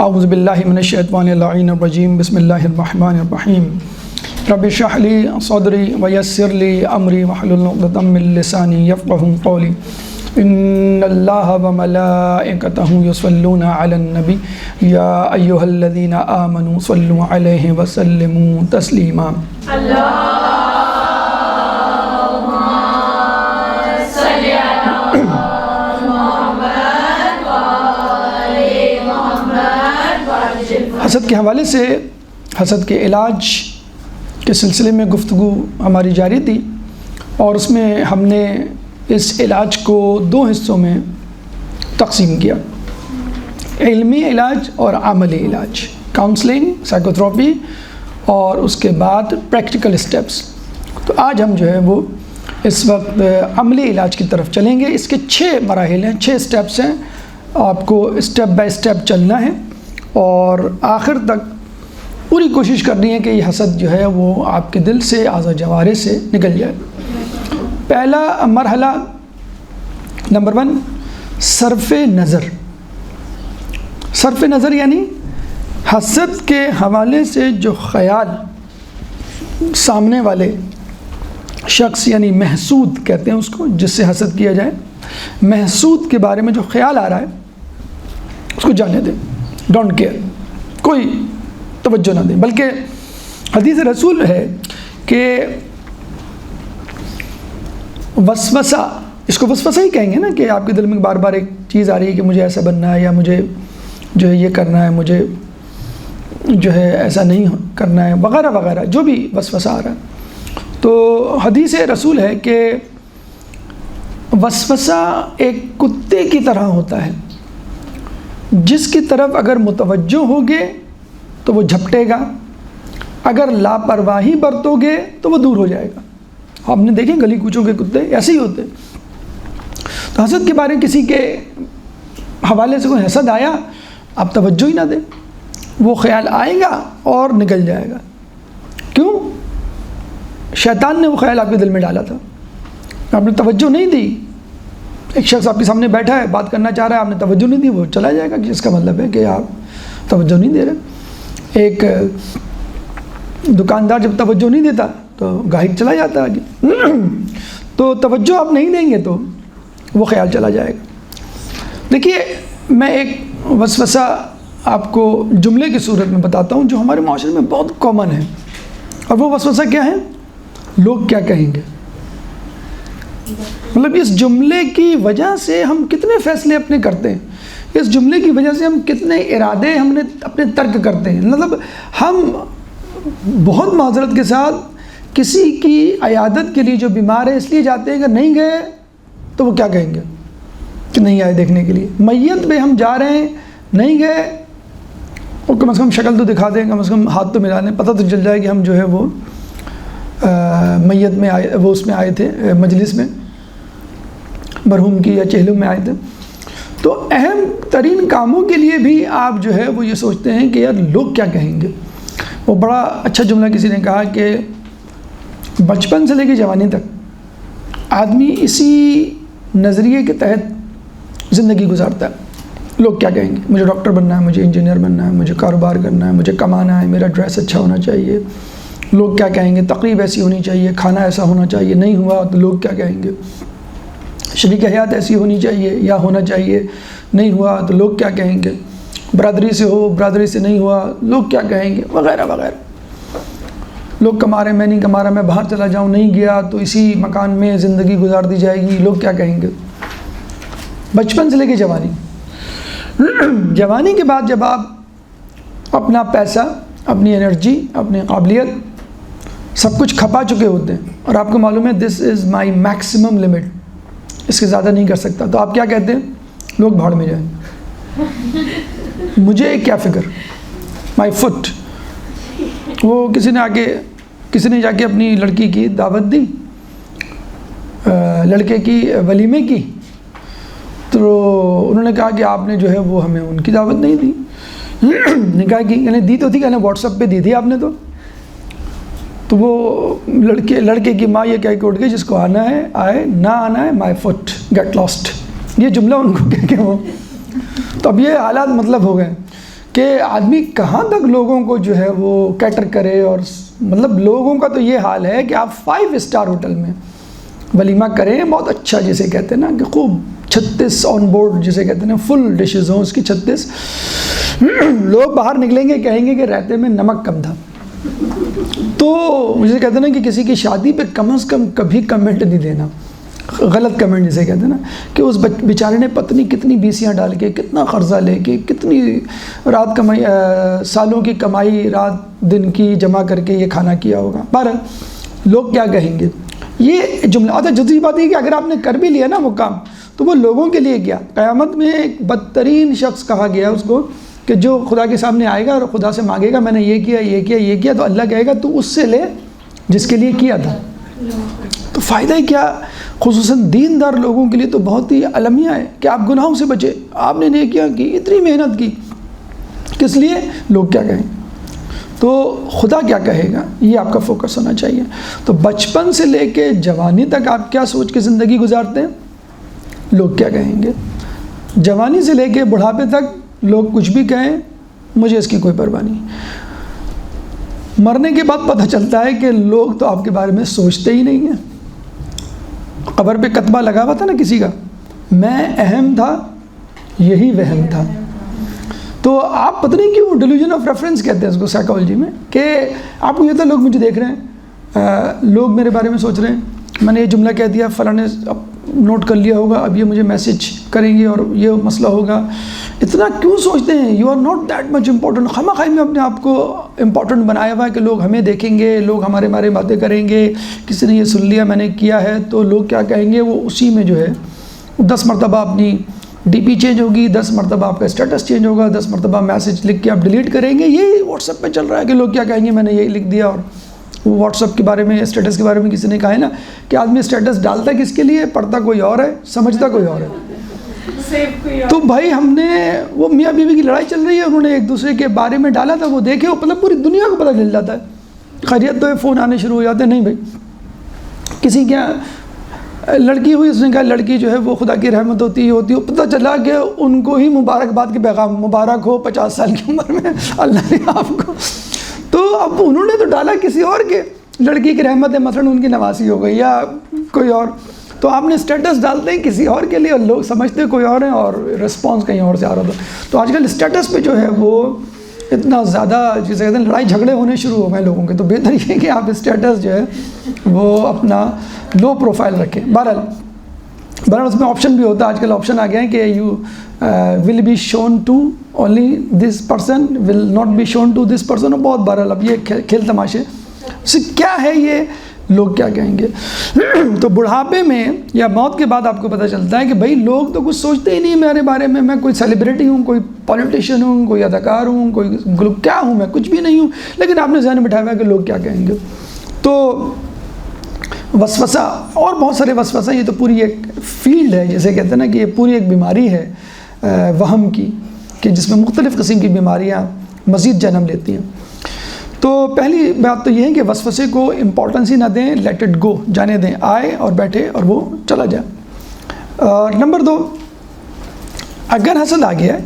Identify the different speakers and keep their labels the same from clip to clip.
Speaker 1: اعوذ باللہ من الشیطان اللعین الرجیم بسم اللہ الرحمن الرحیم رب اشرح لی صدری ویسر لی امری واحلل عقدۃ من لسانی یفقہوا قولی ان اللہ وملائکتہ یصلون علی النبی یا ایہا الذین آمنوا صلوا علیہ وسلموا تسلیما۔ حسد کے حوالے سے حسد کے علاج کے سلسلے میں گفتگو ہماری جاری تھی، اور اس میں ہم نے اس علاج کو دو حصوں میں تقسیم کیا، علمی علاج اور عملی علاج، کاؤنسلنگ، سائیکوتھراپی، اور اس کے بعد پریکٹیکل سٹیپس۔ تو آج ہم جو ہے وہ اس وقت عملی علاج کی طرف چلیں گے۔ اس کے 6 مراحل ہیں، 6 سٹیپس ہیں، آپ کو سٹیپ بائی سٹیپ چلنا ہے اور آخر تک پوری کوشش کرنی ہے کہ یہ حسد جو ہے وہ آپ کے دل سے، اعضاء جوارح سے نکل جائے۔ پہلا مرحلہ نمبر 1، صرف نظر۔ صرف نظر یعنی حسد کے حوالے سے جو خیال سامنے والے شخص، یعنی محسود کہتے ہیں اس کو، جس سے حسد کیا جائے، محسود کے بارے میں جو خیال آ رہا ہے اس کو جانے دیں، ڈونٹ کیئر، کوئی توجہ نہ دیں۔ بلکہ حدیث رسول ہے کہ وسوسہ، اس کو وسوسہ ہی کہیں گے نا، کہ آپ کے دل میں بار بار ایک چیز آ رہی ہے کہ مجھے ایسا بننا ہے، یا مجھے جو ہے یہ کرنا ہے، مجھے جو ہے ایسا نہیں کرنا ہے، وغیرہ وغیرہ، جو بھی وسوسہ آ رہا ہے۔ تو حدیث رسول ہے کہ وسوسہ ایک کتے کی طرح ہوتا ہے، جس کی طرف اگر متوجہ ہوگے تو وہ جھپٹے گا، اگر لاپرواہی برتو گے تو وہ دور ہو جائے گا۔ آپ نے دیکھیں گلی کوچوں کے کتے ایسے ہی ہوتے۔ تو حسد کے بارے میں کسی کے حوالے سے کوئی حسد آیا، آپ توجہ ہی نہ دیں، وہ خیال آئے گا اور نکل جائے گا۔ کیوں؟ شیطان نے وہ خیال آپ کے دل میں ڈالا تھا، آپ نے توجہ نہیں دی۔ ایک شخص آپ کے سامنے بیٹھا ہے، بات کرنا چاہ رہا ہے، آپ نے توجہ نہیں دی، وہ چلا جائے گا، جس کا مطلب ہے کہ آپ توجہ نہیں دے رہے۔ ایک دکاندار جب توجہ نہیں دیتا تو گاہک چلا جاتا ہے، تو توجہ آپ نہیں دیں گے تو وہ خیال چلا جائے گا۔ دیکھیے، میں ایک وسوسہ آپ کو جملے کی صورت میں بتاتا ہوں جو ہمارے معاشرے میں بہت کامن ہے، اور وہ وسوسہ کیا ہے؟ لوگ کیا کہیں گے۔ مطلب اس جملے کی وجہ سے ہم کتنے فیصلے اپنے کرتے ہیں، اس جملے کی وجہ سے ہم کتنے ارادے ہم نے اپنے ترک کرتے ہیں۔ مطلب ہم بہت معذرت کے ساتھ کسی کی عیادت کے لیے جو بیمار ہے اس لیے جاتے ہیں کہ نہیں گئے تو وہ کیا کہیں گے کہ نہیں آئے دیکھنے کے لیے۔ میت پہ ہم جا رہے ہیں، نہیں گئے، اور کم از کم شکل تو دکھا دیں، کم از کم ہاتھ تو ملا دیں، پتہ تو چل جائے کہ ہم جو ہے وہ میت میں آئے، وہ اس میں آئے تھے، مجلس میں مرحوم کی یا چہلم میں آئے تھے۔ تو اہم ترین کاموں کے لیے بھی آپ جو ہے وہ یہ سوچتے ہیں کہ یار لوگ کیا کہیں گے۔ وہ بڑا اچھا جملہ کسی نے کہا کہ بچپن سے لے کے جوانی تک آدمی اسی نظریے کے تحت زندگی گزارتا ہے، لوگ کیا کہیں گے، مجھے ڈاکٹر بننا ہے، مجھے انجینئر بننا ہے، مجھے کاروبار کرنا ہے، مجھے کمانا ہے، میرا ڈریس اچھا ہونا چاہیے، لوگ کیا کہیں گے، تقریب ایسی ہونی چاہیے، کھانا ایسا ہونا چاہیے، نہیں ہوا تو لوگ کیا کہیں گے، شریک حیات ایسی ہونی چاہیے یا ہونا چاہیے، نہیں ہوا تو لوگ کیا کہیں گے، برادری سے ہو، برادری سے نہیں ہوا، لوگ کیا کہیں گے، وغیرہ وغیرہ۔ لوگ کما رہے، میں نہیں کما رہا، میں باہر چلا جاؤں، نہیں گیا تو اسی مکان میں زندگی گزار دی جائے گی، لوگ کیا کہیں گے۔ بچپن سے لے کے جوانی، جوانی کے بعد جب آپ اپنا پیسہ، اپنی انرجی، اپنی قابلیت سب کچھ کھپا چکے ہوتے ہیں، اور آپ کو معلوم ہے دس از مائی میکسیمم لمٹ، اس کے زیادہ نہیں کر سکتا، تو آپ کیا کہتے ہیں؟ لوگ بھاڑ میں جائیں، مجھے کیا فکر، مائی فٹ۔ وہ کسی نے جا کے اپنی لڑکی کی دعوت دی، لڑکے کی ولیمے کی، تو انہوں نے کہا کہ آپ نے جو ہے وہ ہمیں ان کی دعوت نہیں دی۔ نکاح کی یعنی دی تو تھی، کہنے واٹس ایپ پہ دی تھی آپ نے تو وہ لڑکے کی ماں یہ کہہ کے اٹھ گئی، جس کو آنا ہے آئے، نہ آنا ہے مائی فٹ گیٹ لاسٹ، یہ جملہ ان کو کہہ کے وہ تو اب یہ حالات مطلب ہو گئے کہ آدمی کہاں تک لوگوں کو جو ہے وہ کیٹر کرے، اور مطلب لوگوں کا تو یہ حال ہے کہ آپ 5 اسٹار ہوٹل میں ولیمہ کریں، بہت اچھا جسے کہتے ہیں نا کہ خوب 36 آن بورڈ جسے کہتے ہیں نا، فل ڈشز ہوں اس کی 36، لوگ باہر نکلیں گے کہیں گے کہ رائتے میں نمک کم تھا۔ تو جسے کہتے ہیں نا کہ کسی کی شادی پہ کم از کم کبھی کمنٹ نہیں دینا، غلط کمنٹ جسے کہتے ہیں نا، کہ اس بیچارے نے پتنی کتنی بیسیاں ڈال کے، کتنا قرضہ لے کے، کتنی رات کمائی، سالوں کی کمائی رات دن کی جمع کر کے یہ کھانا کیا ہوگا۔ بہرحال لوگ کیا کہیں گے، یہ جملہ اچھا جزوی بات ہے کہ اگر آپ نے کر بھی لیا نا وہ کام، تو وہ لوگوں کے لیے کیا، قیامت میں ایک بدترین شخص کہا گیا اس کو کہ جو خدا کے سامنے آئے گا اور خدا سے مانگے گا میں نے یہ کیا یہ کیا یہ کیا، تو اللہ کہے گا تو اس سے لے جس کے لیے کیا تھا۔ تو فائدہ ہی کیا، خصوصاً دیندار لوگوں کے لیے تو بہت ہی المیہ ہے کہ آپ گناہوں سے بچے، آپ نے نیکیاں کی، اتنی محنت کی، کس لیے، لوگ کیا کہیں، تو خدا کیا کہے گا، یہ آپ کا فوکس ہونا چاہیے۔ تو بچپن سے لے کے جوانی تک آپ کیا سوچ کے زندگی گزارتے ہیں، لوگ کیا کہیں گے۔ جوانی سے لے کے بڑھاپے تک لوگ کچھ بھی کہیں، مجھے اس کی کوئی پرواہ نہیں۔ مرنے کے بعد پتہ چلتا ہے کہ لوگ تو آپ کے بارے میں سوچتے ہی نہیں ہیں۔ قبر پہ کتبہ لگا ہوا تھا نا کسی کا، میں اہم تھا یہی وہم تھا۔ تو آپ پتہ نہیں کیوں ڈیلیوژن آف ریفرنس کہتے ہیں اس کو سائیکالوجی میں، کہ آپ کو یہ تھا لوگ مجھے دیکھ رہے ہیں، لوگ میرے بارے میں سوچ رہے ہیں، میں نے یہ جملہ کہہ دیا، فلاں نے نوٹ کر لیا ہوگا، اب یہ مجھے میسج کریں گے اور یہ مسئلہ ہوگا۔ اتنا کیوں سوچتے ہیں، you are not that much important. خواہ میں اپنے آپ کو امپورٹنٹ بنایا ہوا ہے کہ لوگ ہمیں دیکھیں گے، لوگ ہمارے بارے میں باتیں کریں گے، کسی نے یہ سن لیا میں نے کیا ہے تو لوگ کیا کہیں گے، وہ اسی میں جو ہے 10 مرتبہ اپنی ڈی پی چینج ہوگی، 10 مرتبہ آپ کا اسٹیٹس چینج ہوگا، 10 مرتبہ میسج لکھ کے آپ ڈیلیٹ کریں گے۔ یہ واٹس ایپ پہ چل رہا ہے کہ لوگ کیا کہیں گے، میں نے یہی لکھ دیا۔ اور وہ واٹس ایپ کے بارے میں، اسٹیٹس کے بارے میں کسی نے کہا ہے نا کہ آدمی اسٹیٹس ڈالتا کس کے لیے، پڑھتا کوئی اور ہے، سمجھتا کوئی اور ہے۔ تو بھائی ہم نے، وہ میاں بیوی کی لڑائی چل رہی ہے، انہوں نے ایک دوسرے کے بارے میں ڈالا تھا، وہ دیکھے، وہ مطلب پوری دنیا کو پتہ چل جاتا ہے، خیریت تو ہے، فون آنے شروع ہو جاتے ہیں۔ نہیں بھائی، کسی کیا لڑکی ہوئی، اس نے کہا لڑکی جو ہے وہ خدا کی رحمت ہوتی ہے، پتہ چلا کہ ان کو ہی مبارکباد کے پیغام، مبارک ہو 50 سال کی عمر میں اللہ نے آپ کو۔ تو اب انہوں نے تو ڈالا کسی اور کے، لڑکی کی رحمت ہے مثلاً ان کی نواسی ہو گئی یا کوئی اور، تو آپ نے اسٹیٹس ڈالتے ہیں کسی اور کے لیے اور لوگ سمجھتے کوئی اور ہیں اور رسپانس کہیں اور سے آ رہا تھا۔ تو آج کل اسٹیٹس پہ جو ہے وہ اتنا زیادہ جسے کہتے ہیں لڑائی جھگڑے ہونے شروع ہو گئے لوگوں کے، تو بہتر یہ ہے کہ آپ اسٹیٹس جو ہے وہ اپنا لو پروفائل رکھیں۔ بہرحال اس میں آپشن بھی ہوتا ہے، آج کل آپشن آ گیا ہے کہ you will be shown to only this person, will not be shown to this person, بہت بہرحال اب یہ کھیل تماشے سے کیا ہے، یہ لوگ کیا کہیں گے۔ تو بڑھاپے میں یا موت کے بعد آپ کو پتہ چلتا ہے کہ بھائی لوگ تو کچھ سوچتے ہی نہیں میرے بارے میں کوئی سیلیبریٹی ہوں، کوئی پولیٹیشین ہوں، کوئی اداکار ہوں، کوئی کیا ہوں، میں کچھ بھی نہیں ہوں، لیکن آپ نے ذہن میں بٹھایا ہوا ہے کہ لوگ کیا کہیں گے۔ تو وسوسہ اور بہت سارے وسوسہ، یہ تو پوری ایک فیلڈ ہے جسے کہتے ہیں نا کہ یہ پوری ایک بیماری ہے وہم کی، کہ جس میں مختلف قسم کی بیماریاں مزید جنم لیتی ہیں۔ تو پہلی بات تو یہ ہے کہ وسوسے کو امپورٹنس ہی نہ دیں، لیٹ اٹ گو، جانے دیں، آئے اور بیٹھے اور وہ چلا جائے۔ اور نمبر 2، اگر حسد آ گیا ہے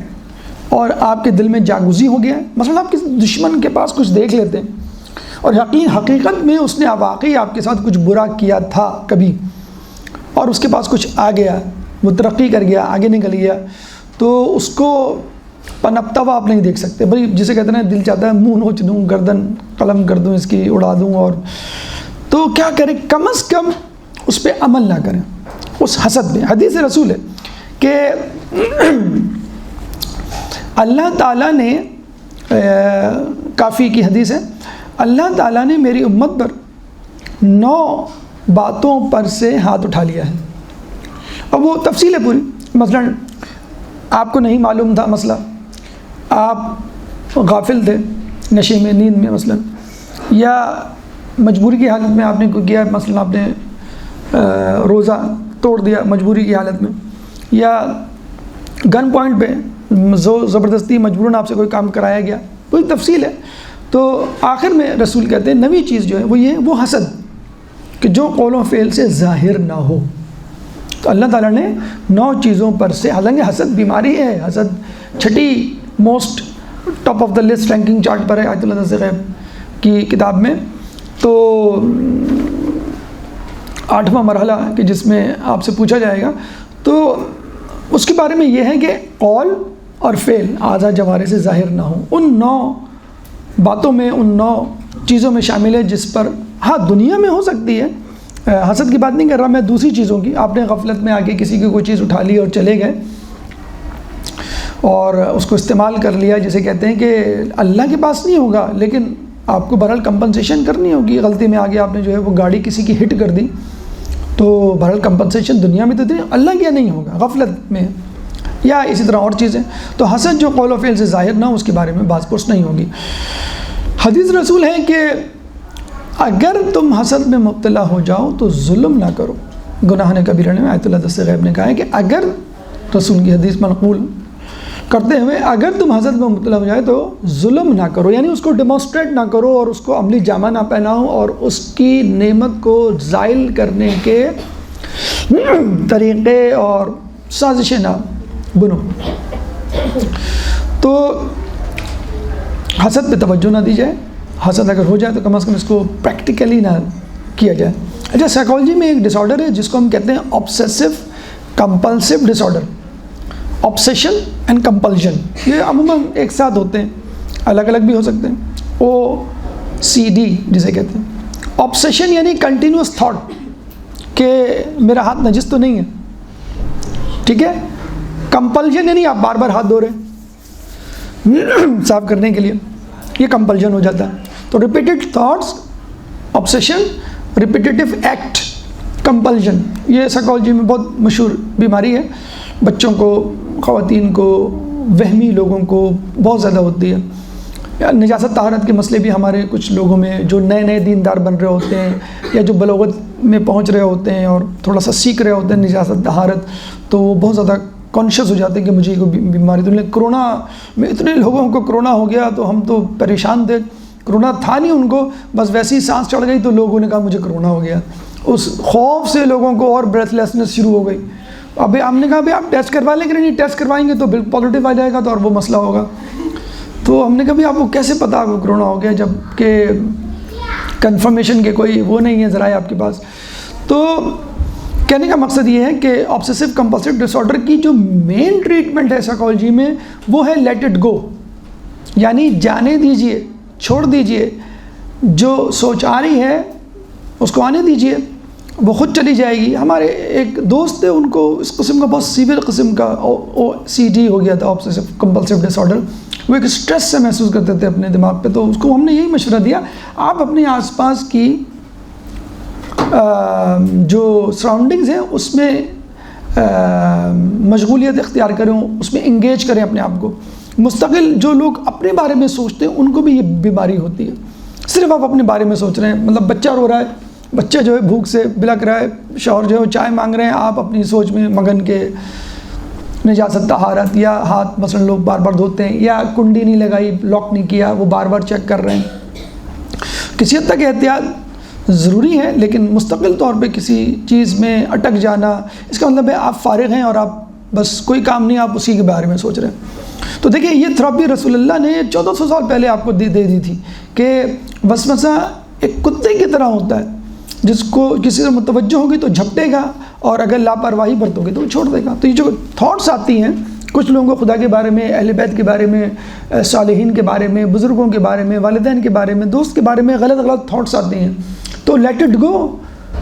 Speaker 1: اور آپ کے دل میں جاگزی ہو گیا ہے، مثلا آپ کسی دشمن کے پاس کچھ دیکھ لیتے ہیں اور حقیقت میں اس نے واقعی آپ کے ساتھ کچھ برا کیا تھا کبھی، اور اس کے پاس کچھ آ گیا، وہ ترقی کر گیا، آگے نکل گیا، تو اس کو پنپتا ہوا آپ نہیں دیکھ سکتے۔ بھائی جسے کہتے ہیں دل چاہتا ہے منہ نوچ دوں، گردن قلم کر دوں، اس کی اڑا دوں، اور تو کیا کریں، کم از کم اس پہ عمل نہ کریں، اس حسد پہ۔ حدیث رسول ہے کہ اللہ تعالیٰ نے، کافی کی حدیث ہے، اللہ تعالیٰ نے میری امت پر 9 باتوں پر سے ہاتھ اٹھا لیا ہے، اور وہ تفصیل ہے پوری۔ مثلا آپ کو نہیں معلوم تھا مسئلہ، آپ غافل تھے نشے میں، نیند میں مثلا، یا مجبوری کی حالت میں آپ نے کوئی کیا، مثلا آپ نے روزہ توڑ دیا مجبوری کی حالت میں، یا گن پوائنٹ پہ زبردستی مجبوراً آپ سے کوئی کام کرایا گیا، کوئی تفصیل ہے۔ تو آخر میں رسول کہتے ہیں 9ویں چیز جو ہے وہ یہ، وہ حسد، کہ جو قول و فعل سے ظاہر نہ ہو۔ تو اللہ تعالیٰ نے 9 چیزوں پر سے، حالانکہ حسد بیماری ہے، حسد چھٹی most top of the list ranking chart پر ہے آیت اللہ درس غیب کی کتاب میں. تو 8واں مرحلہ کہ جس میں آپ سے پوچھا جائے گا تو اس کے بارے میں یہ ہے کہ قول اور فعل اعضاء جوارح سے ظاہر نہ ہوں. ان 9 باتوں میں، ان 9 چیزوں میں شامل ہے جس پر ہاں دنیا میں ہو سکتی ہے. حسد کی بات نہیں کر رہا میں، دوسری چیزوں کی. آپ نے غفلت میں آ کے کسی کی کوئی چیز اٹھا لی اور چلے گئے اور اس کو استعمال کر لیا، جسے کہتے ہیں کہ اللہ کے پاس نہیں ہوگا لیکن آپ کو بہرحال کمپنسیشن کرنی ہوگی. غلطی میں آگے آپ نے جو ہے وہ گاڑی کسی کی ہٹ کر دی تو بہرحال کمپنسیشن دنیا میں تو دے، اللہ کیا نہیں ہوگا غفلت میں، یا اسی طرح اور چیزیں. تو حسد جو قول و فعل سے ظاہر نہ ہو اس کے بارے میں باز پرس نہیں ہوگی. حدیث رسول ہے کہ اگر تم حسد میں مبتلا ہو جاؤ تو ظلم نہ کرو. گناہ کبیرہ میں آیت اللہ درس غیب نے کہا ہے کہ اگر رسول کی حدیث منقول کرتے ہوئے اگر تم حسد میں مبتلا ہو جائے تو ظلم نہ کرو، یعنی اس کو ڈیمونسٹریٹ نہ کرو اور اس کو عملی جامہ نہ پہناؤ اور اس کی نعمت کو زائل کرنے کے طریقے اور سازشیں نہ بنو. تو حسد پہ توجہ نہ دی جائے. حسد اگر ہو جائے تو کم از کم اس کو پریکٹیکلی نہ کیا جائے. اچھا، سائیکالوجی میں ایک ڈس آرڈر ہے جس کو ہم کہتے ہیں obsessive compulsive disorder. Obsession and compulsion یہ عموماً ایک ساتھ ہوتے ہیں، الگ الگ بھی ہو سکتے ہیں. OCD جسے کہتے ہیں. آبسیشن یعنی کنٹینیوس تھاٹ کہ میرا ہاتھ نجس تو نہیں ہے، ٹھیک ہے. کمپلشن یعنی آپ بار بار ہاتھ دھو رہے ہیں صاف کرنے کے لیے، یہ کمپلشن ہو جاتا ہے. تو repeated thoughts obsession, repetitive act compulsion. یہ سائیکالوجی میں بہت مشہور بیماری ہے. بچوں کو، خواتین کو، وہمی لوگوں کو بہت زیادہ ہوتی ہے. نجاست طہارت کے مسئلے بھی ہمارے کچھ لوگوں میں جو نئے نئے دیندار بن رہے ہوتے ہیں یا جو بلوغت میں پہنچ رہے ہوتے ہیں اور تھوڑا سا سیکھ رہے ہوتے ہیں نجاست طہارت، تو وہ بہت زیادہ کانشیس ہو جاتے ہیں کہ مجھے کوئی بیماری. تو کرونا میں اتنے لوگوں کو کرونا ہو گیا تو ہم تو پریشان تھے. کرونا تھا نہیں ان کو، بس ویسی سانس چڑھ گئی تو لوگوں نے کہا مجھے کرونا ہو گیا. اس خوف سے لوگوں کو اور بریتھ لیسنس شروع ہو گئی. ابھی ہم نے کہا ابھی آپ ٹیسٹ کروا لیں گے، نہیں ٹیسٹ کروائیں گے تو بالکل پازیٹیو آ جائے گا تو اور وہ مسئلہ ہوگا. تو ہم نے کہا بھی آپ کو کیسے پتا آپ کو کرونا ہو گیا جب کہ کنفرمیشن کے کوئی وہ نہیں ہے ذرائع آپ کے پاس. تو کہنے کا مقصد یہ ہے کہ آبسیسو کمپلسو ڈس آرڈر کی جو مین ٹریٹمنٹ ہے سائیکالوجی میں وہ ہے لیٹ اٹ گو، یعنی جانے دیجئے، چھوڑ دیجئے. جو سوچ آ رہی ہے اس کو آنے دیجئے، وہ خود چلی جائے گی. ہمارے ایک دوست تھے، ان کو اس قسم کا بہت سیویئر قسم کا OCD ہو گیا تھا، آبسیسو کمپلسو ڈس آرڈر. وہ ایک اسٹریس سے محسوس کرتے تھے اپنے دماغ پہ. تو اس کو ہم نے یہی مشورہ دیا آپ اپنے آس پاس کی جو سراؤنڈنگز ہیں اس میں مشغولیت اختیار کریں، اس میں انگیج کریں اپنے آپ کو. مستقل جو لوگ اپنے بارے میں سوچتے ہیں ان کو بھی یہ بیماری ہوتی ہے. صرف آپ اپنے بارے میں سوچ رہے ہیں، مطلب بچہ رو رہا ہے، بچہ جو ہے بھوک سے بلک رہا ہے، شوہر جو ہے چائے مانگ رہے ہیں، آپ اپنی سوچ میں مگن کے نجاست طہارت یا ہاتھ مثلا لوگ بار بار دھوتے ہیں یا کنڈی نہیں لگائی، لاک نہیں کیا، وہ بار بار چیک کر رہے ہیں. کسی حد تک احتیاط ضروری ہے لیکن مستقل طور پہ کسی چیز میں اٹک جانا اس کا مطلب ہے آپ فارغ ہیں اور آپ بس کوئی کام نہیں، آپ اسی کے بارے میں سوچ رہے ہیں. تو دیکھیں یہ تھراپی رسول اللہ نے 1400 سال پہلے آپ کو دے دی تھی کہ وسوسہ ایک کتے کی طرح ہوتا ہے جس کو کسی سے متوجہ ہوگی تو جھپٹے گا اور اگر لاپرواہی برتو گے تو وہ چھوڑ دے گا. تو یہ جو تھاٹس آتی ہیں کچھ لوگوں کو خدا کے بارے میں، اہل بیت کے بارے میں، صالحین کے بارے میں، بزرگوں کے بارے میں، والدین کے بارے میں، دوست کے بارے میں غلط غلط تھاٹس آتی ہیں تو لیٹ اٹ گو.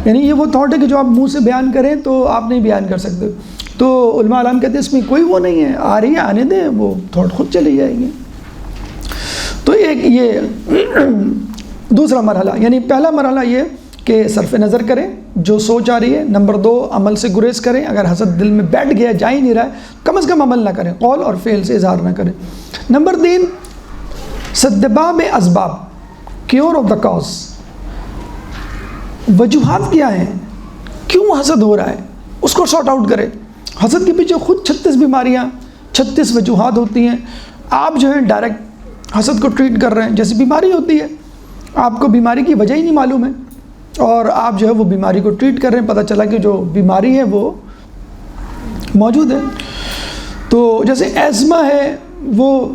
Speaker 1: یعنی یہ وہ تھاٹ ہے کہ جو آپ منہ سے بیان کریں تو آپ نہیں بیان کر سکتے. تو علماء علام کہتے ہیں اس میں کوئی وہ نہیں ہے، آ رہی ہے آنے دیں، وہ تھاٹ خود چلی جائیں گے. تو ایک یہ دوسرا مرحلہ، یعنی پہلا مرحلہ یہ کہ صرف نظر کریں جو سوچ آ رہی ہے. نمبر 2 عمل سے گریز کریں. اگر حسد دل میں بیٹھ گیا، جا ہی نہیں رہا ہے، کم از کم عمل نہ کریں، قول اور فعل سے اظہار نہ کریں. نمبر 3 سدباب اسباب، کیور آف دا کاز. وجوہات کیا ہیں، کیوں حسد ہو رہا ہے، اس کو سارٹ آؤٹ کریں. حسد کے پیچھے خود 36 بیماریاں، 36 وجوہات ہوتی ہیں. آپ جو ہے ڈائریکٹ حسد کو ٹریٹ کر رہے ہیں جیسی بیماری ہوتی ہے، آپ کو بیماری کی وجہ ہی نہیں معلوم ہے اور آپ جو ہے وہ بیماری کو ٹریٹ کر رہے ہیں. پتہ چلا کہ جو بیماری ہے وہ موجود ہے. تو جیسے ایزما ہے، وہ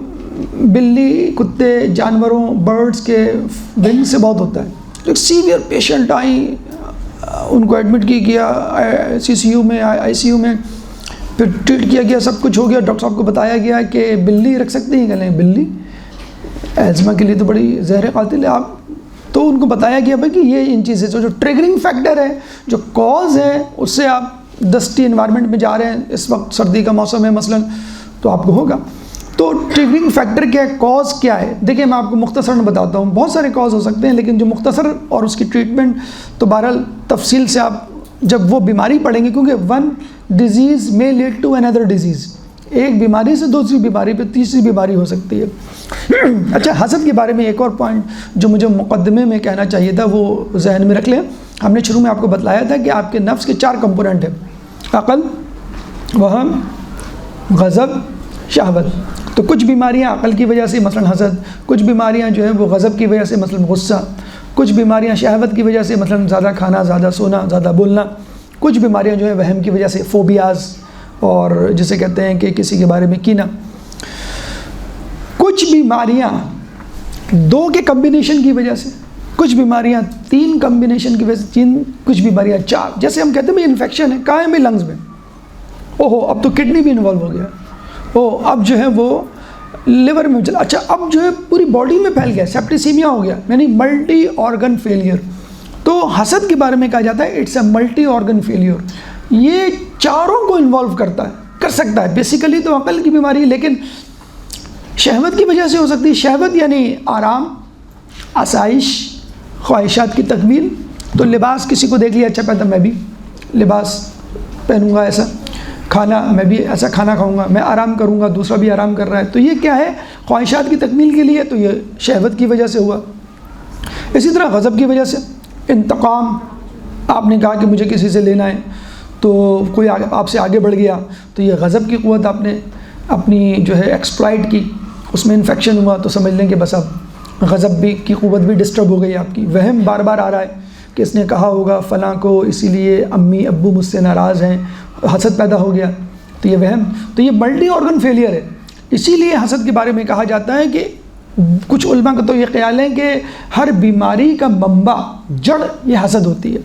Speaker 1: بلی، کتے، جانوروں، برڈز کے ونگ سے بہت ہوتا ہے. ایک سیویئر پیشنٹ آئی، ان کو ایڈمٹ کیا CCU میں، ICU میں، پھر ٹریٹ کیا گیا، سب کچھ ہو گیا. ڈاکٹر صاحب کو بتایا گیا کہ بلی رکھ سکتے ہیں؟ کہ نہیں، بلی ایزما کے لیے تو بڑی زہر قاتل ہے. آپ تو ان کو بتایا گیا بھائی کہ یہ ان چیزیں جو ٹریگرنگ فیکٹر ہے، جو کاز ہے، اس سے آپ دستی انوائرمنٹ میں جا رہے ہیں، اس وقت سردی کا موسم ہے مثلا، تو آپ کو ہوگا. تو ٹریگرنگ فیکٹر کیا ہے، کاز کیا ہے؟ دیکھیں میں آپ کو مختصراً بتاتا ہوں. بہت سارے کاز ہو سکتے ہیں، لیکن جو مختصر اور اس کی ٹریٹمنٹ تو بہرحال تفصیل سے آپ جب وہ بیماری پڑھیں گے، کیونکہ one disease may lead to another disease. ایک بیماری سے دوسری بیماری پہ تیسری بیماری ہو سکتی ہے. اچھا، حسد کے بارے میں ایک اور پوائنٹ جو مجھے مقدمے میں کہنا چاہیے تھا وہ ذہن میں رکھ لیں. ہم نے شروع میں آپ کو بتلایا تھا کہ آپ کے نفس کے 4 کمپوننٹ ہیں: عقل، وہم، غضب، شہوت. تو کچھ بیماریاں عقل کی وجہ سے مثلا حسد، کچھ بیماریاں جو ہیں وہ غضب کی وجہ سے مثلا غصہ، کچھ بیماریاں شہوت کی وجہ سے مثلا زیادہ کھانا، زیادہ سونا، زیادہ بولنا، کچھ بیماریاں جو ہیں وہم کی وجہ سے فوبیاز، اور جسے کہتے ہیں کہ کسی کے بارے میں کینہ. کچھ بیماریاں 2 کے کمبینیشن کی وجہ سے، کچھ بیماریاں 3 کمبینیشن کی وجہ سے، کچھ بیماریاں 4. جیسے ہم کہتے ہیں انفیکشن ہے، کہاں ہے بھی لنگز میں، اوہو اب تو کڈنی بھی انوالو ہو گیا، اب جو ہے وہ لیور میں چلا، اچھا اب جو ہے پوری باڈی میں پھیل گیا، سیپٹیسیمیا ہو گیا، یعنی ملٹی آرگن فیلئر. تو حسد کے بارے میں کہا جاتا ہے it's a multi organ failure. یہ چاروں کو انوالو کر سکتا ہے. بیسیکلی تو عقل کی بیماری ہے، لیکن شہوت کی وجہ سے ہو سکتی ہے. شہوت یعنی آرام، آسائش، خواہشات کی تکمیل. تو لباس کسی کو دیکھ لیا اچھا پہنتا، میں بھی لباس پہنوں گا ایسا، کھانا میں بھی ایسا کھانا کھاؤں گا، میں آرام کروں گا، دوسرا بھی آرام کر رہا ہے. تو یہ کیا ہے؟ خواہشات کی تکمیل کے لیے. تو یہ شہوت کی وجہ سے ہوا. اسی طرح غضب کی وجہ سے انتقام. آپ نے کہا کہ مجھے کسی سے لینا ہے، تو کوئی آپ سے آگے بڑھ گیا، تو یہ غضب کی قوت آپ نے اپنی جو ہے ایکسپلائٹ کی، اس میں انفیکشن ہوا، تو سمجھ لیں کہ بس اب غضب بھی کی قوت بھی ڈسٹرب ہو گئی آپ کی. وہم بار بار آ رہا ہے کہ اس نے کہا ہوگا فلاں کو، اسی لیے امی ابو مجھ سے ناراض ہیں، حسد پیدا ہو گیا. تو یہ وہم، تو یہ ملٹی آرگن فیلئر ہے. اسی لیے حسد کے بارے میں کہا جاتا ہے کہ کچھ علماء کا تو یہ خیال ہے کہ ہر بیماری کا منبع، جڑ یہ حسد ہوتی ہے.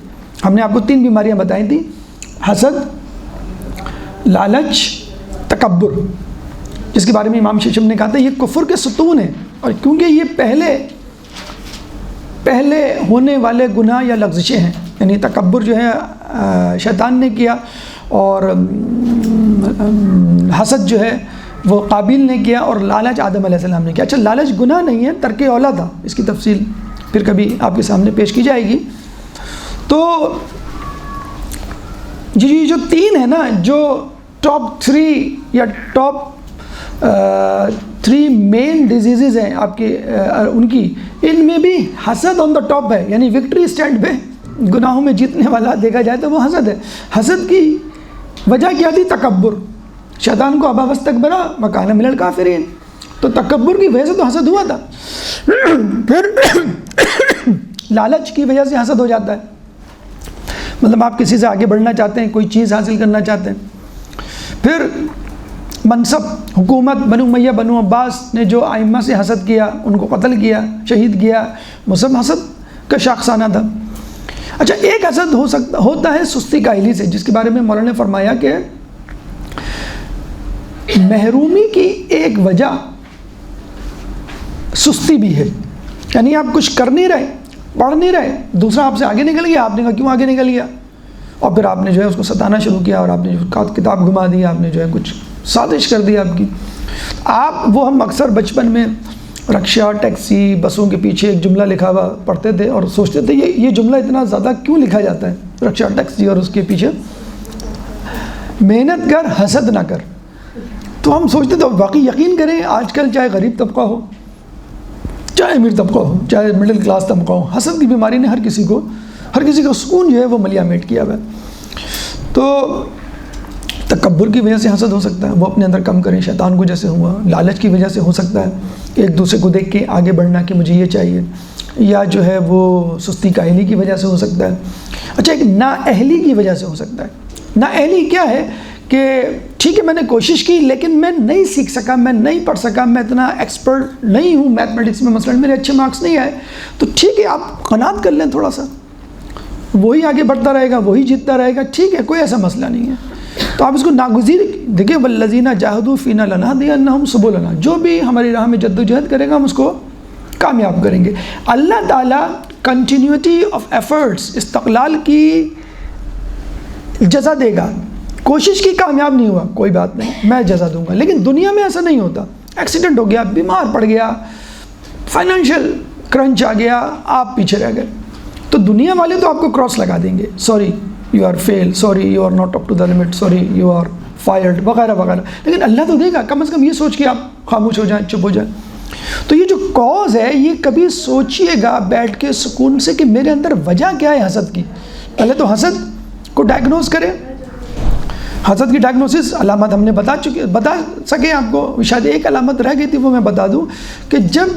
Speaker 1: ہم نے آپ کو 3 بیماریاں بتائی تھیں: حسد، لالچ، تکبر، جس کے بارے میں امام ششم نے کہا تھا یہ کفر کے ستون ہیں. اور کیونکہ یہ پہلے ہونے والے گناہ یا لغزشیں ہیں. یعنی تکبر جو ہے شیطان نے کیا، اور حسد جو ہے وہ قابیل نے کیا، اور لالچ آدم علیہ السلام نے کیا. اچھا، لالچ گناہ نہیں ہے، ترک اولا تھا. اس کی تفصیل پھر کبھی آپ کے سامنے پیش کی جائے گی. تو یہ جو 3 ہے نا، جو ٹاپ 3 یا ٹاپ 3 مین ڈیزیزز ہیں آپ کے ان کی، ان میں بھی حسد آن دا ٹاپ ہے. یعنی وکٹری اسٹینڈ پہ گناہوں میں جیتنے والا دیکھا جائے تو وہ حسد ہے. حسد کی وجہ کیا تھی؟ تکبر. شیطان کو ابا واستکبر وکان من الکافرین. تو تکبر کی وجہ سے تو حسد ہوا تھا. پھر لالچ کی وجہ سے حسد ہو جاتا ہے. مطلب آپ کسی سے آگے بڑھنا چاہتے ہیں، کوئی چیز حاصل کرنا چاہتے ہیں. پھر منصب، حکومت. بنو امیہ، بنو عباس نے جو ائمہ سے حسد کیا، ان کو قتل کیا، شہید کیا، وہ سب حسد کا شاخسانہ تھا. اچھا، ایک حسد ہوتا ہے سستی کاہلی سے، جس کے بارے میں مولانا نے فرمایا کہ محرومی کی ایک وجہ سستی بھی ہے. یعنی آپ کچھ کر نہیں رہے، پڑھ نہیں رہے، دوسرا آپ سے آگے نکل گیا، آپ نے کہا کیوں آگے نکل گیا، اور پھر آپ نے جو ہے اس کو ستانا شروع کیا، اور آپ نے کتاب گھما دی، آپ نے جو ہے کچھ سازش کر دی آپ کی. وہ ہم اکثر بچپن میں رکشہ، ٹیکسی، بسوں کے پیچھے ایک جملہ لکھا ہوا پڑھتے تھے اور سوچتے تھے یہ جملہ اتنا زیادہ کیوں لکھا جاتا ہے رکشہ، ٹیکسی اور اس کے پیچھے، محنت کر، حسد نہ کر. تو ہم سوچتے تھے واقعی یقین کریں، آج کل چاہے غریب طبقہ ہو، چاہے امیر طبقہ ہو، چاہے مڈل کلاس طبقہ ہو، حسد کی بیماری نے ہر کسی کا سکون جو ہے وہ ملیا میٹ کیا ہوا ہے. تو تکبر کی وجہ سے حسد ہو سکتا ہے، وہ اپنے اندر کم کریں، شیطان کو جیسے ہوا. لالچ کی وجہ سے ہو سکتا ہے، ایک دوسرے کو دیکھ کے آگے بڑھنا کہ مجھے یہ چاہیے، یا جو ہے وہ سستی کاہلی کی وجہ سے ہو سکتا ہے. اچھا، ایک نااہلی کی وجہ سے ہو سکتا ہے. نااہلی کیا ہے کہ ٹھیک ہے میں نے کوشش کی لیکن میں نہیں سیکھ سکا، میں نہیں پڑھ سکا، میں اتنا ایکسپرٹ نہیں ہوں میتھمیٹکس میں، مثلا میرے اچھے مارکس نہیں آئے، تو ٹھیک ہے آپ قناعت کر لیں تھوڑا سا، وہی آگے بڑھتا رہے گا، وہی جیتتا رہے گا، ٹھیک ہے کوئی ایسا مسئلہ نہیں ہے. تو آپ اس کو ناگزیر دیکھیں، والذین جاہدوا فینا لنہدینہم سبلنا، جو بھی ہماری راہ میں جد و جہد کرے گا ہم اس کو کامیاب کریں گے. اللہ تعالیٰ کنٹینیوٹی آف ایفرٹس، استقلال کی جزا دے گا. کوشش کی کامیاب نہیں ہوا کوئی بات نہیں، میں جزا دوں گا. لیکن دنیا میں ایسا نہیں ہوتا. ایکسیڈنٹ ہو گیا، بیمار پڑ گیا، فائنینشیل کرنچ آ گیا، آپ پیچھے رہ گئے، تو دنیا والے تو آپ کو کراس لگا دیں گے، sorry you are fail, sorry you are not up to the limit, sorry you are fired وغیرہ وغیرہ. لیکن اللہ تو دے گا، کم از کم یہ سوچ کے آپ خاموش ہو جائیں، چپ ہو جائیں. تو یہ جو کاز ہے یہ کبھی سوچئے گا بیٹھ کے سکون سے کہ میرے اندر وجہ کیا ہے حسد کی. پہلے تو حسد کو ڈائگنوز کریں. حسد کی ڈائگنوسس علامت ہم نے بتا سکے آپ کو. شاید ایک علامت رہ گئی تھی، وہ میں بتا دوں کہ جب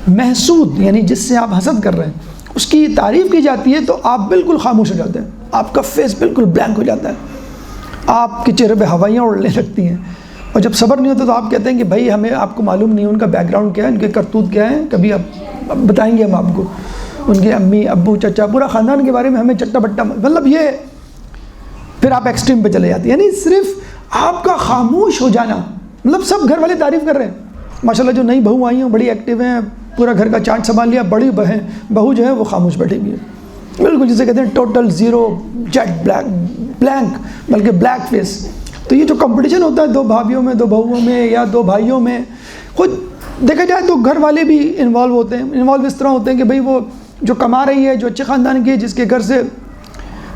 Speaker 1: محسود یعنی جس سے آپ حسد کر رہے ہیں اس کی تعریف کی جاتی ہے تو آپ بالکل خاموش ہو جاتے ہیں، آپ کا فیس بالکل بلینک ہو جاتا ہے، آپ کے چہرے پہ ہوائیاں اڑنے لگتی ہیں. اور جب صبر نہیں ہوتا تو آپ کہتے ہیں کہ بھائی ہمیں آپ کو معلوم نہیں ان کا بیک گراؤنڈ کیا ہے، ان کے کرتوت کیا ہیں، کبھی آپ بتائیں گے ہم آپ کو، ان کے امی ابو چچا پورا خاندان کے بارے میں ہمیں چٹا بٹا، مطلب یہ پھر آپ ایکسٹریم پہ چلے جاتے ہیں. یعنی صرف آپ کا خاموش ہو جانا، مطلب سب گھر والے تعریف کر رہے ہیں ماشاءاللہ، جو نئی بہو آئی ہیں بڑی ایکٹیو ہیں، پورا گھر کا چارٹ سنبھال لیا. بڑی بہو جو ہے وہ خاموش بیٹھی ہوئی ہے، بالکل جسے کہتے ہیں ٹوٹل زیرو جیٹ بلینک، بلکہ بلیک فیس. تو یہ جو کمپٹیشن ہوتا ہے دو بھابھیوں میں، دو بہوؤں میں، یا دو بھائیوں میں، خود دیکھا جائے تو گھر والے بھی انوالو ہوتے ہیں. انوالو اس طرح ہوتے ہیں کہ بھئی وہ جو کما رہی ہے، جو اچھے خاندان کی ہے، جس کے گھر سے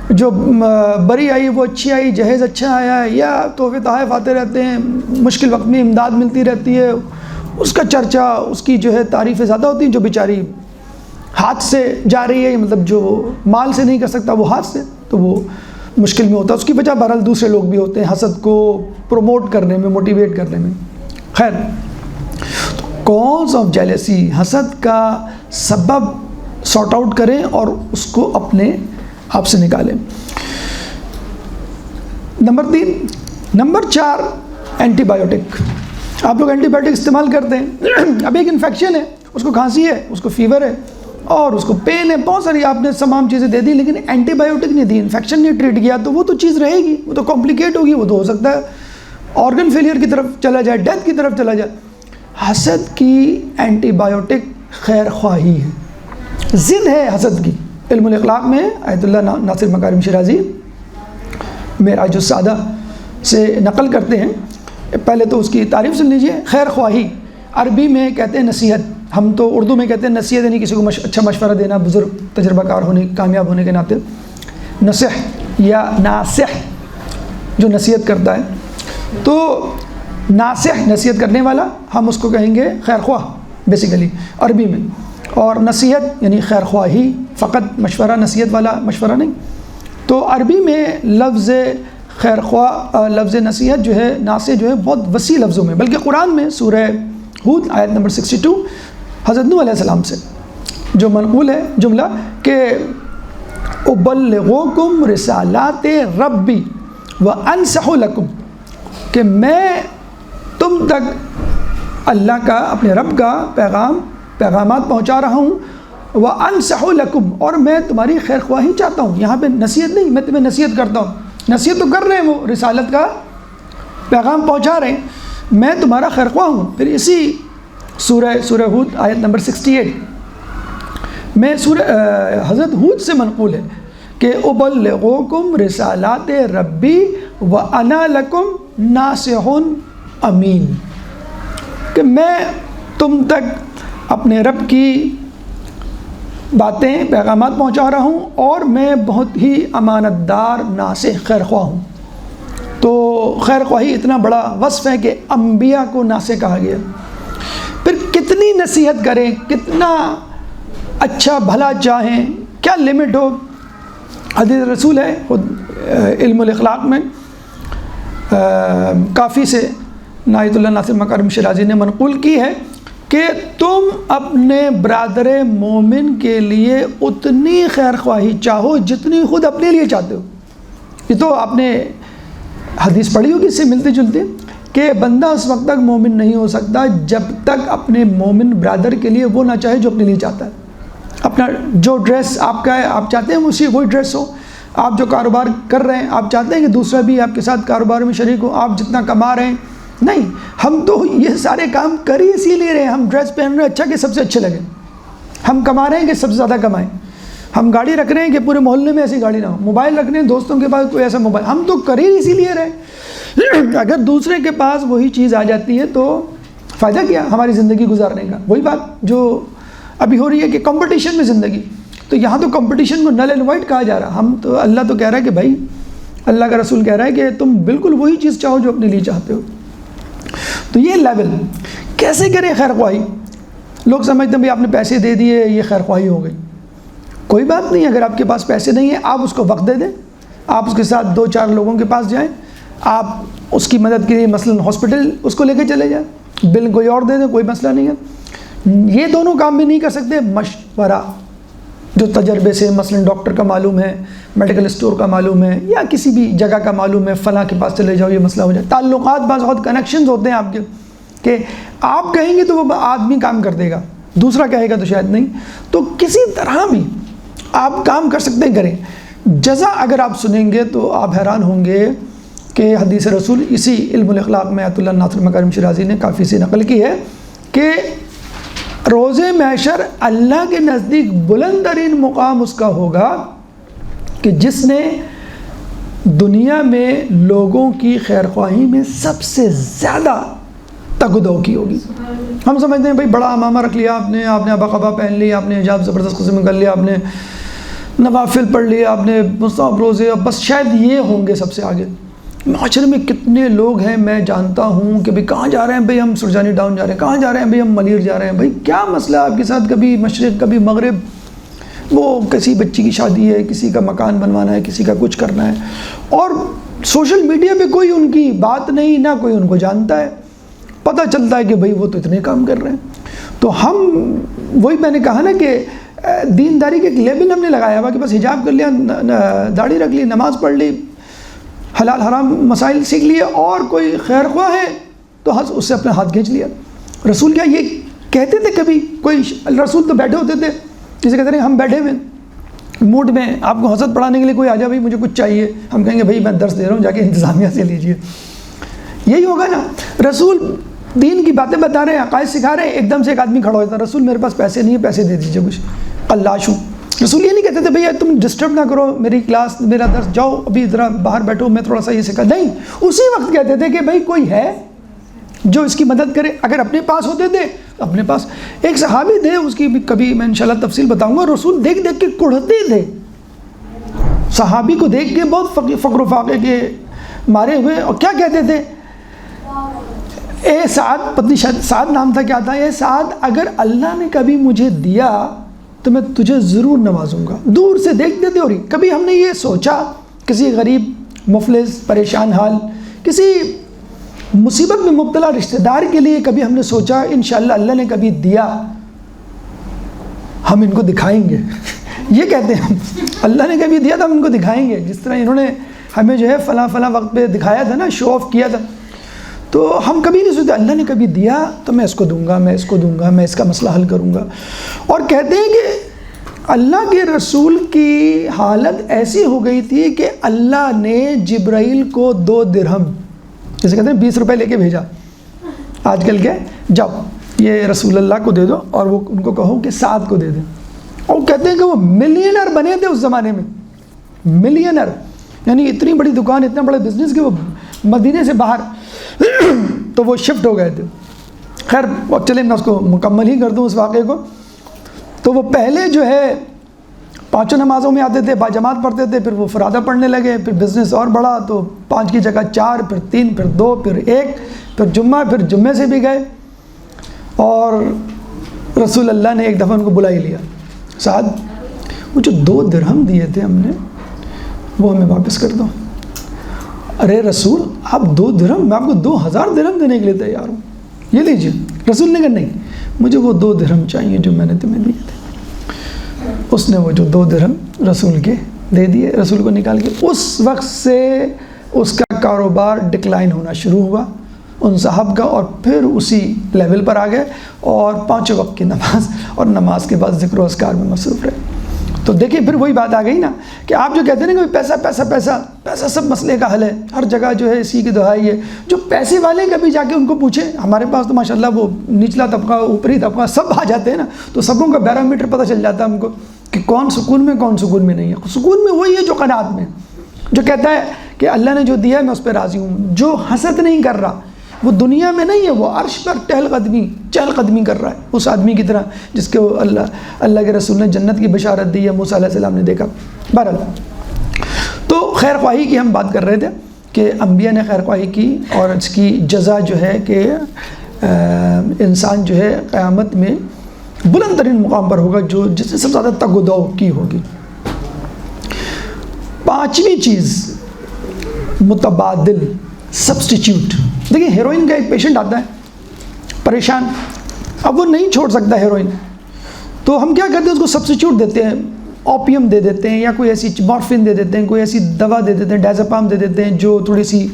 Speaker 1: جو بری آئی وہ اچھی آئی، جہیز اچھا آیا ہے، یا تحفے تحائف آتے رہتے ہیں، مشکل وقت میں امداد ملتی رہتی ہے، اس کا چرچا، اس کی جو ہے تعریفیں زیادہ ہوتی ہیں. جو بیچاری ہاتھ سے جا رہی ہے، مطلب جو مال سے نہیں کر سکتا وہ ہاتھ سے، تو وہ مشکل میں ہوتا ہے. اس کی وجہ بہرحال دوسرے لوگ بھی ہوتے ہیں حسد کو پروموٹ کرنے میں، موٹیویٹ کرنے میں. خیر، کاز آف جیلسی، حسد کا سبب سارٹ آؤٹ کریں اور اس کو اپنے آپ سے نکالیں. نمبر 3. Number 4 antibiotic. آپ لوگ اینٹی بایوٹک استعمال کرتے ہیں. اب ایک انفیکشن ہے، اس کو کھانسی ہے، اس کو فیور ہے، اور اس کو پین ہے، بہت ساری آپ نے تمام چیزیں دے دی، لیکن اینٹی بایوٹک نہیں دی، انفیکشن نہیں ٹریٹ کیا، تو وہ تو چیز رہے گی، وہ تو کمپلیکیٹ ہوگی، وہ تو ہو سکتا ہے آرگن فیلئر کی طرف چلا جائے، ڈیتھ کی طرف چلا جائے. حسد کی اینٹی بایوٹک خیر خواہی ہے، ضد ہے حسد کی. علم الاخلاق میں آیت اللہ ناصر مکارم شیرازی معراج السعادہ سے نقل کرتے ہیں. پہلے تو اس کی تعریف سن لیجئے. خیر خواہی عربی میں کہتے ہیں نصیحت، ہم تو اردو میں کہتے ہیں نصیحت، یعنی کسی کو اچھا مشورہ دینا، بزرگ تجربہ کار ہونے، کامیاب ہونے کے ناطے. نصح یا ناصح جو نصیحت کرتا ہے، تو ناصح نصیحت کرنے والا، ہم اس کو کہیں گے خیر خواہ بیسیکلی عربی میں. اور نصیحت یعنی خیر خواہی، فقط مشورہ، نصیحت والا مشورہ نہیں. تو عربی میں لفظ خیر خواہ، لفظ نصیحت جو ہے، ناصح جو ہے، بہت وسیع لفظوں میں، بلکہ قرآن میں سورہ ہود آیت نمبر 62 حضرت نوح علیہ السلام سے جو منقول ہے جملہ کہ ابلغکم رسالات ربی وانصح لکم، کہ میں تم تک اللہ کا، اپنے رب کا پیغامات پہنچا رہا ہوں، وانصح لکم، اور میں تمہاری خیر خواہی چاہتا ہوں. یہاں پہ نصیحت نہیں، میں تمہیں نصیحت کرتا ہوں. نصیحت تو کر رہے ہیں، وہ رسالت کا پیغام پہنچا رہے ہیں، میں تمہارا خیر خواہ ہوں. پھر اسی سورہ ہود آیت نمبر 68 میں حضرت ہود سے منقول ہے کہ ابلغکم رسالات ربی وانا لکم ناصح امین، کہ میں تم تک اپنے رب کی باتیں، پیغامات پہنچا رہا ہوں، اور میں بہت ہی امانت دار، ناصح، خیر خواہ ہوں. تو خیر خواہی اتنا بڑا وصف ہے کہ انبیاء کو ناصح کہا گیا. پھر کتنی نصیحت کریں، کتنا اچھا بھلا چاہیں، کیا لمٹ ہو. حدیث رسول ہے خود علم الاخلاق میں کافی سے آیت اللہ ناصر مکارم شیرازی نے منقول کی ہے کہ تم اپنے برادر مومن کے لیے اتنی خیر خواہی چاہو جتنی خود اپنے لیے چاہتے ہو. یہ تو آپ نے حدیث پڑھی ہوگی اس سے ملتی جلتی کہ بندہ اس وقت تک مومن نہیں ہو سکتا جب تک اپنے مومن برادر کے لیے وہ نہ چاہے جو اپنے لیے چاہتا ہے. اپنا جو ڈریس آپ کا ہے آپ چاہتے ہیں اسی وہی ڈریس ہو. آپ جو کاروبار کر رہے ہیں آپ چاہتے ہیں کہ دوسرا بھی آپ کے ساتھ کاروبار میں شریک ہو. آپ جتنا کما رہے ہیں, نہیں, ہم تو یہ سارے کام کر ہی اسی لیے رہے ہیں. ہم ڈریس پہن رہے ہیں اچھا کہ سب سے اچھے لگیں, ہم کما رہے ہیں کہ سب سے زیادہ کمائیں, ہم گاڑی رکھ رہے ہیں کہ پورے محلے میں ایسی گاڑی نہ ہو, موبائل رکھ رہے ہیں دوستوں کے پاس کوئی ایسا موبائل, ہم تو کر ہی اسی لیے رہے. اگر دوسرے کے پاس وہی چیز آ جاتی ہے تو فائدہ کیا ہماری زندگی گزارنے کا. وہی بات جو ابھی ہو رہی ہے کہ کمپٹیشن میں زندگی, تو یہاں تو کمپٹیشن کو نل اینڈ وائٹ کہا جا رہا. ہم تو اللہ تو کہہ رہا ہے کہ بھائی, اللہ کا رسول کہہ رہا ہے کہ تم بالکل وہی چیز چاہو جو اپنے لیے چاہتے ہو. تو یہ لیول کیسے کریں خیر خواہی. لوگ سمجھتے ہیں بھائی آپ نے پیسے دے دیے یہ خیر خواہی ہو گئی. کوئی بات نہیں, اگر آپ کے پاس پیسے نہیں ہیں آپ اس کو وقت دے دیں, آپ اس کے ساتھ 2-4 لوگوں کے پاس جائیں, آپ اس کی مدد کے لیے مثلاً ہاسپٹل اس کو لے کے چلے جائیں, بل کوئی اور دے دیں, کوئی مسئلہ نہیں ہے. یہ دونوں کام بھی نہیں کر سکتے, مشورہ جو تجربے سے مثلاً ڈاکٹر کا معلوم ہے, میڈیکل اسٹور کا معلوم ہے, یا کسی بھی جگہ کا معلوم ہے, فلاں کے پاس چلے جاؤ یہ مسئلہ ہو جائے. تعلقات بعض وقت کنیکشنز ہوتے ہیں آپ کے کہ آپ کہیں گے تو وہ آدمی کام کر دے گا, دوسرا کہے گا تو شاید نہیں. تو کسی طرح بھی آپ کام کر سکتے ہیں کریں. جزا اگر آپ سنیں گے تو آپ حیران ہوں گے کہ حدیث رسول اسی علم الاخلاق میں آیت اللہ ناصر مکارم شیرازی نے کافی سی نقل کی ہے کہ روز محشر اللہ کے نزدیک بلند ترین مقام اس کا ہوگا کہ جس نے دنیا میں لوگوں کی خیر خواہی میں سب سے زیادہ تگ و دو کی ہوگی. ہم سمجھتے ہیں بھائی بڑا امامہ رکھ لیا آپ نے ابا قبا پہن لی, آپ نے حجاب زبردست قسم کر لیا, آپ نے نوافل پڑھ لیا, آپ نے مستحب روزے, بس شاید یہ ہوں گے سب سے آگے. معاشرے میں کتنے لوگ ہیں میں جانتا ہوں کہ بھائی کہاں جا رہے ہیں بھائی, ہم سرجانی ڈاؤن جا رہے ہیں, کہاں جا رہے ہیں بھائی, ہم ملیر جا رہے ہیں. بھائی کیا مسئلہ آپ کے ساتھ, کبھی مشرق کبھی مغرب, وہ کسی بچی کی شادی ہے, کسی کا مکان بنوانا ہے, کسی کا کچھ کرنا ہے, اور سوشل میڈیا پہ کوئی ان کی بات نہیں, نہ کوئی ان کو جانتا ہے. پتہ چلتا ہے کہ بھائی وہ تو اتنے کام کر رہے ہیں. تو ہم وہی میں نے کہا نا کہ دینداری کے ایک لیبل ہم نے لگایا ہوا کہ بس حجاب کر لیا, داڑھی رکھ لی, نماز پڑھ لی, حلال حرام مسائل سیکھ لیے, اور کوئی خیر خواہ ہے تو اس سے اپنا ہاتھ کھینچ لیا. رسول کیا یہ کہتے تھے کبھی؟ کوئی رسول تو بیٹھے ہوتے تھے, جسے کہتے ہیں ہم بیٹھے ہوئے موڈ میں, آپ کو حسد پڑھانے کے لیے کوئی آ جائے بھائی مجھے کچھ چاہیے, ہم کہیں گے بھائی میں درس دے رہا ہوں جا کے انتظامیہ سے لیجئے. یہی ہوگا نا. رسول دین کی باتیں بتا رہے ہیں, عقائد سکھا رہے ہیں, ایک دم سے ایک آدمی کھڑا ہوتا ہے, رسول میرے پاس پیسے نہیں ہیں, پیسے دے دیجیے کچھ, قلاش ہوں. رسول یہ نہیں کہتے تھے بھیا تم ڈسٹرب نہ کرو میری کلاس, میرا درس, جاؤ ابھی ذرا باہر بیٹھو میں تھوڑا سا یہ سکھا. نہیں, اسی وقت کہتے تھے کہ بھائی کوئی ہے جو اس کی مدد کرے. اگر اپنے پاس ہوتے تھے اپنے پاس. ایک صحابی تھے, اس کی بھی کبھی میں انشاءاللہ تفصیل بتاؤں گا. رسول دیکھ دیکھ کے کڑھتے تھے, صحابی کو دیکھ کے بہت فقر و فاقے کے مارے ہوئے, اور کیا کہتے تھے, اے سعد, پتنی سعد نام تھا, کیا تھا, اے سعد اگر اللہ نے کبھی مجھے دیا تو میں تجھے ضرور نوازوں گا. دور سے دیکھتے تھے. اور کبھی ہم نے یہ سوچا کسی غریب, مفلس, پریشان حال, کسی مصیبت میں مبتلا رشتہ دار کے لیے کبھی ہم نے سوچا انشاءاللہ اللہ نے کبھی دیا ہم ان کو دکھائیں گے. یہ کہتے ہیں اللہ نے کبھی دیا تھا ہم ان کو دکھائیں گے, جس طرح انہوں نے ہمیں جو ہے فلاں وقت پہ دکھایا تھا نا, شو آف کیا تھا. تو ہم کبھی نہیں سوچتے اللہ نے کبھی دیا تو میں اس کو دوں گا, میں اس کو دوں گا, میں اس کا مسئلہ حل کروں گا. اور کہتے ہیں کہ اللہ کے رسول کی حالت ایسی ہو گئی تھی کہ اللہ نے جبرائیل کو 2 درہم, جیسے کہتے ہیں 20 روپے لے کے بھیجا. آج کل کیا, جاؤ یہ رسول اللہ کو دے دو اور وہ ان کو کہو کہ سعد کو دے دیں. اور کہتے ہیں کہ وہ ملینر بنے تھے اس زمانے میں, ملینر, یعنی اتنی بڑی دکان, اتنا بڑا بزنس کہ وہ مدینے سے باہر تو وہ شفٹ ہو گئے تھے. خیر چلیں میں اس کو مکمل ہی کر دوں اس واقعے کو. تو وہ پہلے جو ہے 5 نمازوں میں آتے تھے, باجماعت پڑھتے تھے, پھر وہ فرادہ پڑھنے لگے, پھر بزنس اور بڑھا تو 5 کی جگہ 4, پھر 3, پھر 2, پھر 1, پھر جمعہ, پھر جمعے سے بھی گئے. اور رسول اللہ نے ایک دفعہ ان کو بلا ہی لیا, سعد وہ جو 2 درہم دیے تھے ہم نے وہ ہمیں واپس کر دو. ارے رسول آپ 2 درہم, میں آپ کو 2000 درہم دینے کے لیے تیار ہوں, یہ لیجیے. رسول نے کہا نہیں, مجھے وہ 2 درہم چاہیے جو میں نے تمہیں دیے تھے. اس نے وہ جو 2 درہم رسول کے دے دیے, رسول کو نکال کے. اس وقت سے اس کا کاروبار ڈکلائن ہونا شروع ہوا ان صاحب کا، اور پھر اسی لیول پر آ گئے اور 5 وقت کی نماز اور نماز کے بعد ذکر و اذکار میں مصروف رہے۔ تو دیکھیں پھر وہی بات آ گئی نا کہ آپ جو کہتے ہیں نا کہ پیسہ پیسہ پیسہ پیسہ سب مسئلے کا حل ہے، ہر جگہ جو ہے اسی کی دہائی ہے، جو پیسے والے کبھی جا کے ان کو پوچھیں، ہمارے پاس تو ماشاءاللہ وہ نچلا طبقہ اوپری طبقہ سب آ جاتے ہیں نا، تو سبوں کا بیرومیٹر پتہ چل جاتا ہے ہم کو کہ کون سکون میں کون سکون میں نہیں ہے۔ سکون میں وہی ہے جو قناعت میں، جو کہتا ہے کہ اللہ نے جو دیا ہے میں اس پہ راضی ہوں، جو حسد نہیں کر رہا، وہ دنیا میں نہیں ہے، وہ عرش پر چہل قدمی کر رہا ہے، اس آدمی کی طرح جس کے اللہ کے رسول نے جنت کی بشارت دی ہے، موسیٰ علیہ السلام نے دیکھا۔ بہرحال تو خیر خواہی کی ہم بات کر رہے تھے کہ انبیاء نے خیر خواہی کی، اور اس کی جزا جو ہے کہ انسان جو ہے قیامت میں بلند ترین مقام پر ہوگا، جس نے سب سے زیادہ تگ و دو کی ہوگی۔ 5ویں چیز متبادل، سبسٹیچیوٹ۔ دیکھیں ہیروئن کا ایک پیشنٹ آتا ہے پریشان، اب وہ نہیں چھوڑ سکتا ہیروئن، تو ہم کیا کرتے ہیں اس کو سبسٹیچیوٹ دیتے ہیں، اوپیم دے دیتے ہیں، یا کوئی ایسی مورفین دے دیتے ہیں، کوئی ایسی دوا دے دیتے ہیں، ڈائزاپام دے دیتے ہیں جو تھوڑی سی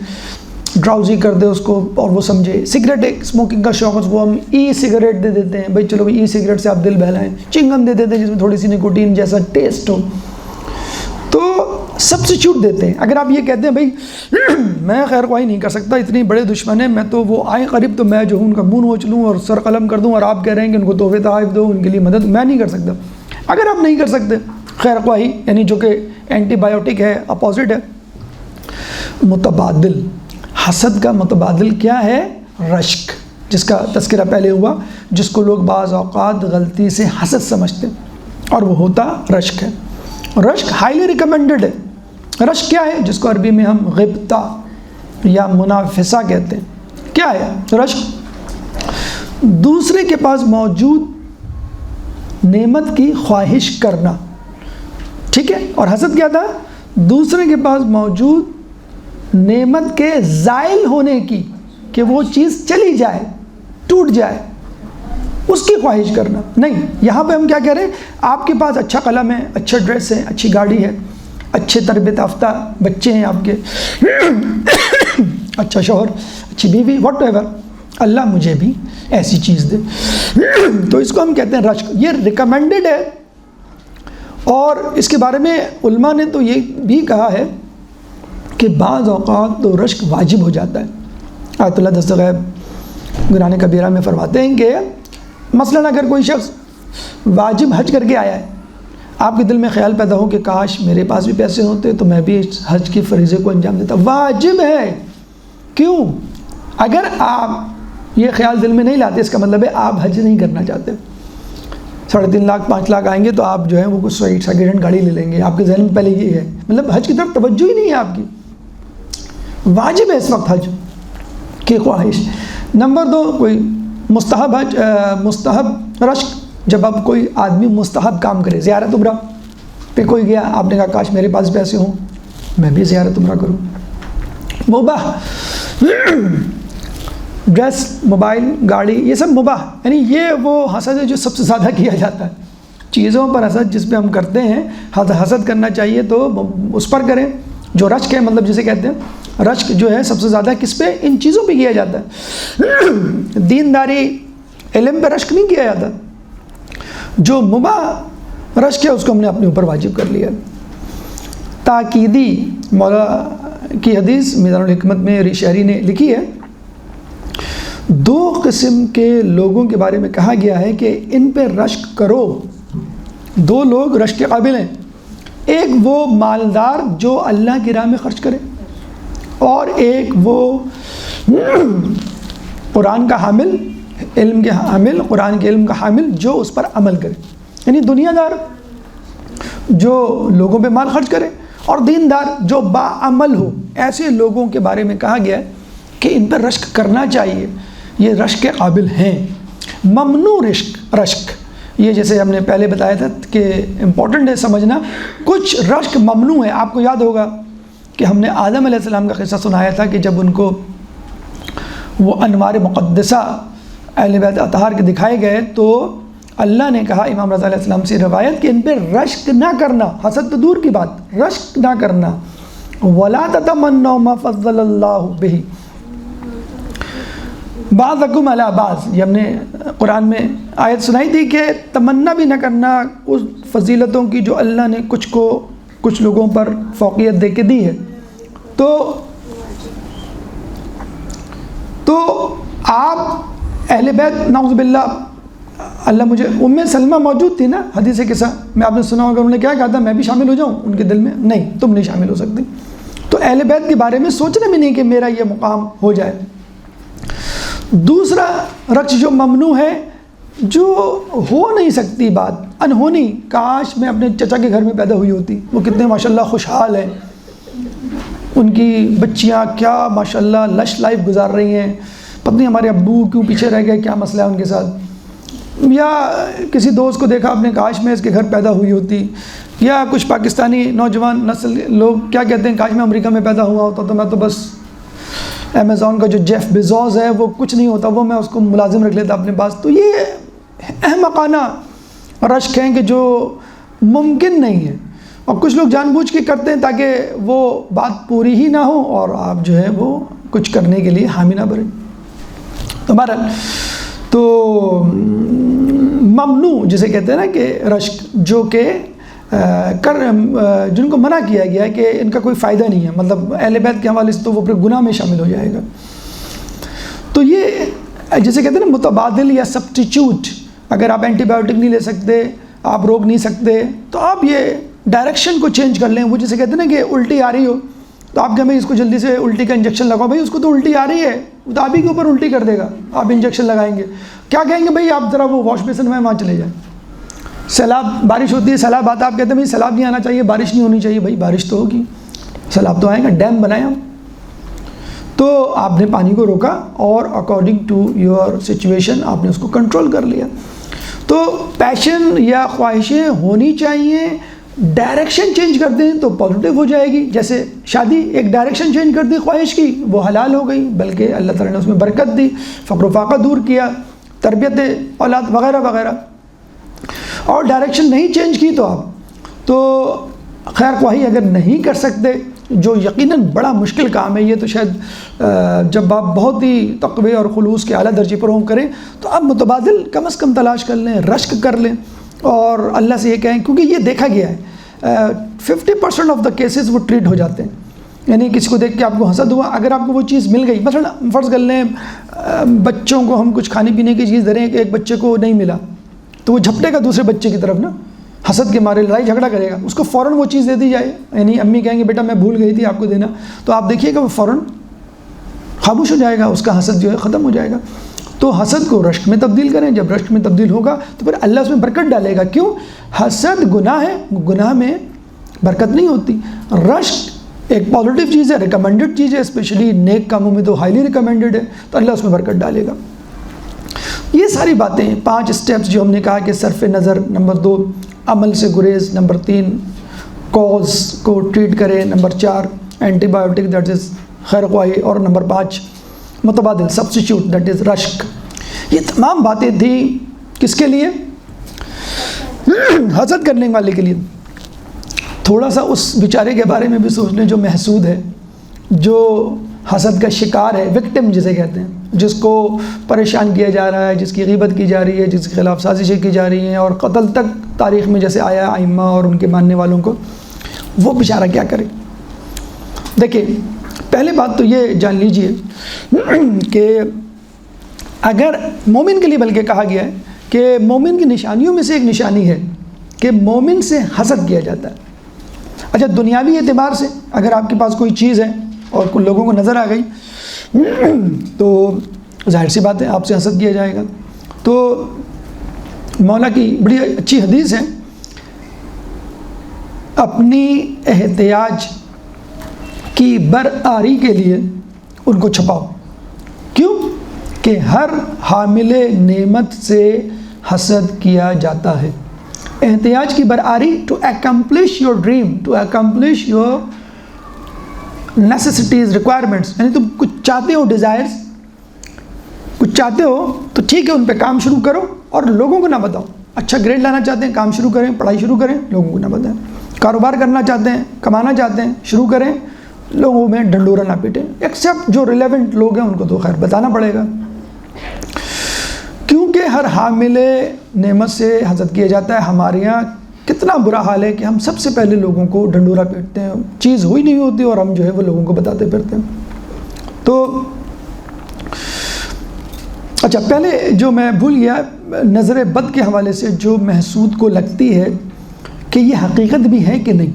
Speaker 1: ڈراؤزی کر دے اس کو اور وہ سمجھے۔ سگریٹ ایک اسموکنگ کا شوق ہے، وہ ہم ای سگریٹ دے دیتے ہیں، بھائی چلو ای سگریٹ سے آپ دل بہلائیں۔ چنگم دے دیتے ہیں جس میں تھوڑی سی نکوٹین جیسا ٹیسٹ ہو، تو سبسٹیچیوٹ دیتے ہیں۔ اگر آپ یہ کہتے ہیں بھائی میں خیر خواہی نہیں کر سکتا، اتنے بڑے دشمن ہیں، میں تو وہ آئیں قریب تو میں جو ہوں ان کا منہ نوچ لوں اور سر قلم کر دوں، اور آپ کہہ رہے ہیں کہ ان کو تحفے تحائف دو، ان کے لیے مدد، میں نہیں کر سکتا۔ اگر آپ نہیں کر سکتے خیر خواہی، یعنی جو کہ اینٹی بائیوٹک ہے، اپوزٹ ہے، متبادل۔ حسد کا متبادل کیا ہے؟ رشک، جس کا تذکرہ پہلے ہوا، جس کو لوگ بعض اوقات غلطی سے حسد سمجھتے ہیں، اور وہ ہوتا رشک ہے۔ رشک ہائیلی ریکمینڈڈ ہے۔ رشک کیا ہے؟ جس کو عربی میں ہم غبطہ یا منافسہ کہتے ہیں۔ کیا ہے رشک؟ دوسرے کے پاس موجود نعمت کی خواہش کرنا، ٹھیک ہے؟ اور حسد کیا تھا؟ دوسرے کے پاس موجود نعمت کے زائل ہونے کی، کہ وہ چیز چلی جائے، ٹوٹ جائے، اس کی خواہش کرنا نہیں۔ یہاں پہ ہم کیا کہہ رہے ہیں؟ آپ کے پاس اچھا قلم ہے، اچھا ڈریس ہے، اچھی گاڑی ہے، اچھے تربیت یافتہ بچے ہیں آپ کے، اچھا شوہر، اچھی بیوی، واٹ ایور، اللہ مجھے بھی ایسی چیز دے، تو اس کو ہم کہتے ہیں رشک۔ یہ ریکمینڈڈ ہے، اور اس کے بارے میں علماء نے تو یہ بھی کہا ہے کہ بعض اوقات تو رشک واجب ہو جاتا ہے۔ آیت اللہ دستغیب قرآن کبیرہ میں فرماتے ہیں کہ مثلاً اگر کوئی شخص واجب حج کر کے آیا ہے، آپ کے دل میں خیال پیدا ہو کہ کاش میرے پاس بھی پیسے ہوتے تو میں بھی اس حج کی فریضے کو انجام دیتا، واجب ہے۔ کیوں؟ اگر آپ یہ خیال دل میں نہیں لاتے، اس کا مطلب ہے آپ حج نہیں کرنا چاہتے۔ 3.5 لاکھ 5 لاکھ آئیں گے تو آپ جو ہے وہ کچھ سیکنڈ ہینڈ گاڑی لے لیں گے، آپ کے ذہن میں پہلے یہ ہے، مطلب حج کی طرف توجہ ہی نہیں ہے آپ کی۔ واجب ہے اس وقت حج کی خواہش۔ نمبر 2، کوئی مستحب حج، مستحب رشک، جب اب کوئی آدمی مستحب کام کرے، زیارت عمرہ پہ کوئی گیا، آپ نے کہا کاش میرے پاس پیسے ہوں میں بھی زیارت عمرہ کروں۔ مباح، ڈریس، موبائل، گاڑی، یہ سب مباح، یعنی یہ وہ حسد ہے جو سب سے زیادہ کیا جاتا ہے۔ چیزوں پر حسد جس پہ ہم کرتے ہیں، حسد کرنا چاہیے تو اس پر کریں جو رشک ہے، مطلب جسے کہتے ہیں رشک جو ہے سب سے زیادہ کس پہ؟ ان چیزوں پہ کیا جاتا ہے۔ دینداری، علم پہ رشک نہیں کیا جاتا۔ جو مباح رشک ہے اس کو ہم نے اپنے اوپر واجب کر لیا۔ تاکیدی مولا کی حدیث میزان الحکمت میں علی شہری نے لکھی ہے، 2 قسم کے لوگوں کے بارے میں کہا گیا ہے کہ ان پہ رشک کرو۔ 2 لوگ رشک کے قابل ہیں، ایک وہ مالدار جو اللہ کی راہ میں خرچ کرے، اور ایک وہ قرآن کا حامل، علم کے حامل، قرآن کے علم کا حامل جو اس پر عمل کرے، یعنی دنیا دار جو لوگوں پہ مال خرچ کرے، اور دیندار جو باعمل ہو۔ ایسے لوگوں کے بارے میں کہا گیا ہے کہ ان پر رشک کرنا چاہیے، یہ رشک کے قابل ہیں۔ ممنوع رشک، یہ جیسے ہم نے پہلے بتایا تھا کہ امپورٹنٹ ہے سمجھنا، کچھ رشک ممنوع ہے۔ آپ کو یاد ہوگا کہ ہم نے آدم علیہ السلام کا قصہ سنایا تھا کہ جب ان کو وہ انوار مقدسہ اہل بیت اطہار کے دکھائے گئے تو اللہ نے کہا امام رضا علیہ السلام سے روایت کہ ان پہ رشک نہ کرنا، حسد تو دور کی بات، رشک نہ کرنا، وَلَا تَتَمَنَّوْا مَا فَضَّلَ اللَّهُ بِهِ بَعْضَكُمْ عَلَىٰ بَعْضٍ. یہ ہم نے قرآن میں آیت سنائی تھی کہ تمنا بھی نہ کرنا اس فضیلتوں کی جو اللہ نے کچھ لوگوں پر فوقیت دے کے دی ہے. تو آپ اہل بیت نعوذ باللہ، اللہ مجھے ام سلمہ موجود تھی نا حدیث قصہ میں، آپ نے سنا ہوگا انہوں نے کیا کہا تھا، میں بھی شامل ہو جاؤں ان کے دل میں؟ نہیں، تم نہیں شامل ہو سکتی. تو اہل بیت کے بارے میں سوچنا بھی نہیں کہ میرا یہ مقام ہو جائے. دوسرا رقص جو ممنوع ہے، جو ہو نہیں سکتی بات، انہونی. کاش میں اپنے چچا کے گھر میں پیدا ہوئی ہوتی، وہ کتنے ماشاءاللہ خوشحال ہیں، ان کی بچیاں کیا ماشاءاللہ لش لائف گزار رہی ہیں، پتہ نہیں ہمارے ابو کیوں پیچھے رہ گئے، کیا مسئلہ ہے ان کے ساتھ. یا کسی دوست کو دیکھا اپنے، کاش میں اس کے گھر پیدا ہوئی ہوتی. یا کچھ پاکستانی نوجوان نسل لوگ کیا کہتے ہیں، کاش میں امریکہ میں پیدا ہوا ہوتا تو میں تو بس امیزون کا جو جیف بیزوز ہے وہ کچھ نہیں ہوتا، وہ میں اس کو ملازم رکھ لیتا اپنے پاس. تو یہ احمقانہ رشک ہیں کہ جو ممکن نہیں ہے، اور کچھ لوگ جان بوجھ کے کرتے ہیں تاکہ وہ بات پوری ہی نہ ہو اور آپ جو ہے وہ کچھ کرنے کے لیے حامی نہ بھریں. تو بہرحال تو ممنوع جسے کہتے ہیں نا کہ رشک، جو کہ جن کو منع کیا گیا ہے کہ ان کا کوئی فائدہ نہیں ہے، مطلب اہل بیت کے حوالے سے تو وہ پھر گناہ میں شامل ہو جائے گا. تو یہ جسے کہتے ہیں نا متبادل یا سبسٹیچیوٹ. اگر آپ اینٹی بایوٹک نہیں لے سکتے، آپ روک نہیں سکتے، تو آپ یہ ڈائریکشن کو چینج کر لیں. وہ جسے کہتے ہیں نا کہ الٹی آ رہی ہو تو آپ کہیں بھائی اس کو جلدی سے الٹی کا انجیکشن لگاؤ. بھائی اس کو تو الٹی آ رہی ہے، وہ تو آپ ہی کے اوپر الٹی کر دے گا، آپ انجیکشن لگائیں گے. کیا کہیں گے بھائی آپ ذرا وہ واش بیسن میں وہاں چلے جائیں. سیلاب، بارش ہوتی ہے، سیلاب آتا ہے، آپ کہتے ہیں بھائی سیلاب نہیں آنا چاہیے، بارش نہیں ہونی چاہیے. بھائی بارش تو ہوگی، سیلاب تو آئے گا. ڈیم بنائیں ہم. تو آپ نے پانی کو روکا اور اکارڈنگ ٹو یور سچویشن آپ نے اس کو کنٹرول کر لیا. تو پیشن یا خواہشیں ہونی چاہیے، ڈائریکشن چینج کر دیں تو پازیٹیو ہو جائے گی. جیسے شادی، ایک ڈائریکشن چینج کر دی خواہش کی، وہ حلال ہو گئی، بلکہ اللہ تعالیٰ نے اس میں برکت دی، فقر و فاقہ دور کیا، تربیت اولاد وغیرہ وغیرہ. اور ڈائریکشن نہیں چینج کی تو آپ تو خیر خواہی اگر نہیں کر سکتے، جو یقیناً بڑا مشکل کام ہے، یہ تو شاید جب آپ بہت ہی تقوی اور خلوص کے اعلیٰ درجے پر ہوں کریں، تو آپ متبادل کم از کم تلاش کر لیں، رشک کر لیں اور اللہ سے یہ کہیں. کیونکہ یہ دیکھا گیا ہے 50% آف دا کیسز وہ ٹریٹ ہو جاتے ہیں. یعنی کسی کو دیکھ کے آپ کو حسد ہوا، اگر آپ کو وہ چیز مل گئی، مثلا فرض کر لیں بچوں کو ہم کچھ کھانے پینے کی چیز دے رہے ہیں کہ ایک بچے کو نہیں ملا، تو وہ جھپٹے گا دوسرے بچے کی طرف نا، حسد کے مارے لڑائی جھگڑا کرے گا. اس کو فوراً وہ چیز دے دی جائے، یعنی امی کہیں گے بیٹا میں بھول گئی تھی آپ کو دینا، تو آپ دیکھیے گا وہ فوراً خاموش ہو جائے گا، اس کا حسد جو ہے ختم ہو جائے گا. تو حسد کو رشک میں تبدیل کریں. جب رشک میں تبدیل ہوگا تو پھر اللہ اس میں برکت ڈالے گا. کیوں؟ حسد گناہ ہے، گناہ میں برکت نہیں ہوتی. رشک ایک پازیٹیو چیز ہے، ریکمینڈڈ چیز ہے، اسپیشلی نیک کاموں میں تو ہائیلی ریکمینڈڈ ہے، تو اللہ اس میں برکت ڈالے گا. یہ ساری باتیں 5 اسٹیپس جو ہم نے کہا کہ صرف نظر، نمبر 2 عمل سے گریز، نمبر 3 کاز کو ٹریٹ کریں، number 4 antibiotic that is خیر خواہی، اور نمبر 5 متبادل سبسٹیچیوٹ دیٹ از رشک. یہ تمام باتیں تھیں کس کے لیے؟ حسد کرنے والے کے لیے. تھوڑا سا اس بیچارے کے بارے میں بھی سوچ لیں جو محسود ہے، جو حسد کا شکار ہے، وکٹم جسے کہتے ہیں، جس کو پریشان کیا جا رہا ہے، جس کی غیبت کی جا رہی ہے، جس کے خلاف سازشیں کی جا رہی ہیں، اور قتل تک تاریخ میں جیسے آیا ائمہ اور ان کے ماننے والوں کو. وہ بیچارہ کیا کرے؟ دیکھیں، پہلے بات تو یہ جان لیجئے کہ اگر مومن کے لیے بلکہ کہا گیا ہے کہ مومن کی نشانیوں میں سے ایک نشانی ہے کہ مومن سے حسد کیا جاتا ہے. اچھا، دنیاوی اعتبار سے اگر آپ کے پاس کوئی چیز ہے اور کچھ لوگوں کو نظر آ گئی تو ظاہر سی بات ہے آپ سے حسد کیا جائے گا. تو مولا کی بڑی اچھی حدیث ہے، اپنی احتیاج کی برآری کے لیے ان کو چھپاؤ. کیوں؟ کہ ہر حامل نعمت سے حسد کیا جاتا ہے. احتیاج کی برآری to accomplish your dream, to accomplish your necessities, requirements. یعنی تم کچھ چاہتے ہو، ڈیزائرز کچھ چاہتے ہو تو ٹھیک ہے، ان پہ کام شروع کرو اور لوگوں کو نہ بتاؤ. اچھا گریڈ لانا چاہتے ہیں، کام شروع کریں، پڑھائی شروع کریں، لوگوں کو نہ بتائیں. کاروبار کرنا چاہتے ہیں، کمانا چاہتے ہیں، شروع کریں، لوگوں میں ڈنڈورا نہ پیٹیں، ایکسیپٹ جو ریلیونٹ لوگ ہیں ان کو تو خیر بتانا پڑے گا، کیونکہ ہر حامل نعمت سے حسد کیا جاتا ہے۔ ہمارے یہاں کتنا برا حال ہے کہ ہم سب سے پہلے لوگوں کو ڈنڈورا پیٹتے ہیں، چیز ہوئی نہیں ہوتی اور ہم جو ہے وہ لوگوں کو بتاتے پھرتے ہیں۔ تو اچھا، پہلے جو میں بھول گیا، نظر بد کے حوالے سے جو محسود کو لگتی ہے کہ یہ حقیقت بھی ہے کہ نہیں،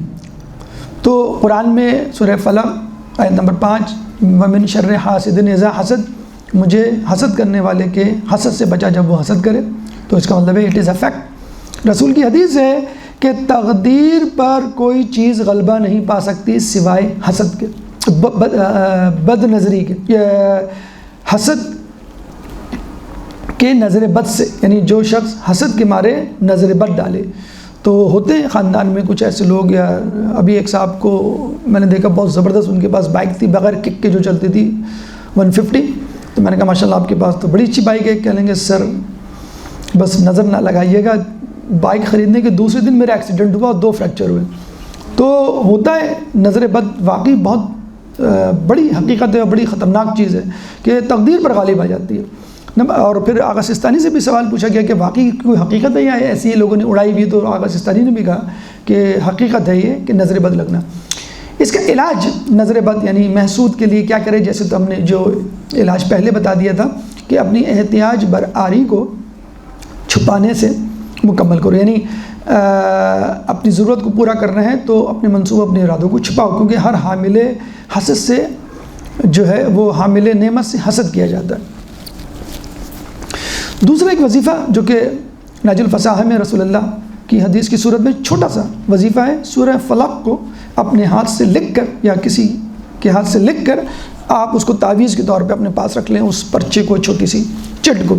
Speaker 1: تو قرآن میں سورہ فلق آیت نمبر 5 وَمِن شَرِّ حَاسِدٍ إِذَا حَسَد، مجھے حسد کرنے والے کے حسد سے بچا جب وہ حسد کرے، تو اس کا مطلب ہے اٹ از اے فیکٹ۔ رسول کی حدیث ہے کہ تقدیر پر کوئی چیز غلبہ نہیں پا سکتی سوائے حسد کے، بد نظری کے، حسد کے نظر بد سے، یعنی جو شخص حسد کے مارے نظر بد ڈالے۔ تو ہوتے ہیں خاندان میں کچھ ایسے لوگ، یا ابھی ایک صاحب کو میں نے دیکھا بہت زبردست ان کے پاس بائک تھی بغیر کک کے جو چلتی تھی 150، تو میں نے کہا ماشاءاللہ آپ کے پاس تو بڑی اچھی بائک ہے، کہہ لیں گے سر بس نظر نہ لگائیے گا، بائک خریدنے کے دوسرے دن میرا ایکسیڈنٹ ہوا اور 2 فریکچر ہوئے۔ تو ہوتا ہے نظر بد واقعی بہت بڑی حقیقت ہے اور بڑی خطرناک چیز ہے کہ تقدیر پر غالب آ جاتی ہے۔ اور پھر آغا سستانی سے بھی سوال پوچھا گیا کہ واقعی کوئی حقیقت ہے یا ایسی لوگوں نے اڑائی ہوئی، تو آغا سستانی نے بھی کہا کہ حقیقت ہے یہ کہ نظر بد لگنا۔ اس کا علاج نظر بد یعنی محسود کے لیے کیا کرے، جیسے تو ہم نے جو علاج پہلے بتا دیا تھا کہ اپنی احتیاج بر آری کو چھپانے سے مکمل کرو، یعنی اپنی ضرورت کو پورا کرنا ہے تو اپنے منصوبہ اپنے ارادوں کو چھپاؤ، کیونکہ ہر حامل حسد سے جو ہے وہ حامل نعمت سے حسد کیا جاتا ہے۔ دوسرا ایک وظیفہ جو کہ ناج الفصاحہ میں رسول اللہ کی حدیث کی صورت میں چھوٹا سا وظیفہ ہے، سورہ فلق کو اپنے ہاتھ سے لکھ کر یا کسی کے ہاتھ سے لکھ کر آپ اس کو تعویذ کے طور پہ اپنے پاس رکھ لیں، اس پرچے کو، چھوٹی سی چٹ کو۔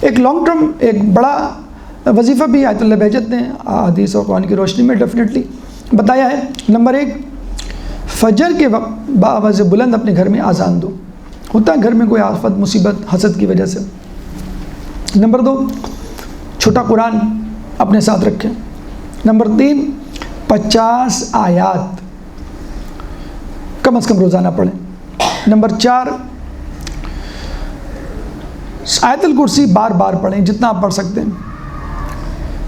Speaker 1: ایک لانگ ٹرم ایک بڑا وظیفہ بھی آیت اللہ بہجت نے حدیث اور قرآن کی روشنی میں ڈیفینیٹلی بتایا ہے۔ نمبر 1، فجر کے وقت بآواز بلند اپنے گھر میں اذان دو، ہوتا ہے گھر میں کوئی آفت مصیبت حسد کی وجہ سے۔ نمبر 2، چھوٹا قرآن اپنے ساتھ رکھیں۔ نمبر 3، 50 آیات کم از کم روزانہ پڑھیں۔ نمبر 4، آیت الکرسی بار بار پڑھیں جتنا آپ پڑھ سکتے ہیں۔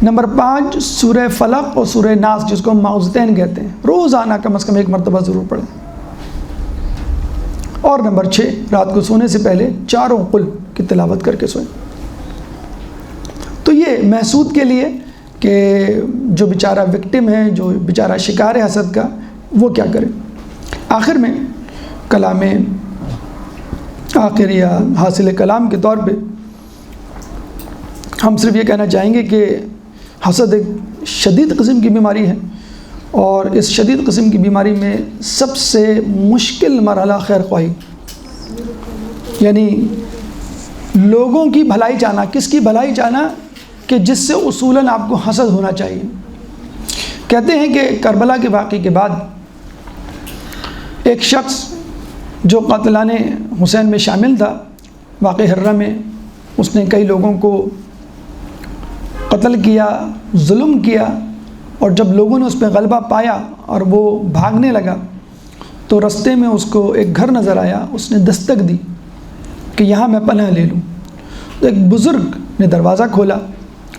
Speaker 1: نمبر 5، سورہ فلق اور سورہ ناس جس کو ہم معوذتین کہتے ہیں، روزانہ کم از کم 1 مرتبہ ضرور پڑھیں۔ اور نمبر 6، رات کو سونے سے پہلے 4 قل کی تلاوت کر کے سوئیں۔ تو یہ محسود کے لیے کہ جو بیچارہ وکٹم ہے، جو بیچارہ شکار ہے حسد کا، وہ کیا کرے۔ آخر میں کلام آخر یا حاصل کلام کے طور پہ ہم صرف یہ کہنا چاہیں گے کہ حسد ایک شدید قسم کی بیماری ہے، اور اس شدید قسم کی بیماری میں سب سے مشکل مرحلہ خیر خواہی، یعنی لوگوں کی بھلائی چاہنا۔ کس کی بھلائی چاہنا؟ کہ جس سے اصولاً آپ کو حسد ہونا چاہیے۔ کہتے ہیں کہ کربلا کے واقعے کے بعد ایک شخص جو قاتلان حسین میں شامل تھا، واقعہ ہرہ میں اس نے کئی لوگوں کو قتل کیا، ظلم کیا، اور جب لوگوں نے اس پہ غلبہ پایا اور وہ بھاگنے لگا تو رستے میں اس کو ایک گھر نظر آیا، اس نے دستک دی کہ یہاں میں پناہ لے لوں۔ تو ایک بزرگ نے دروازہ کھولا،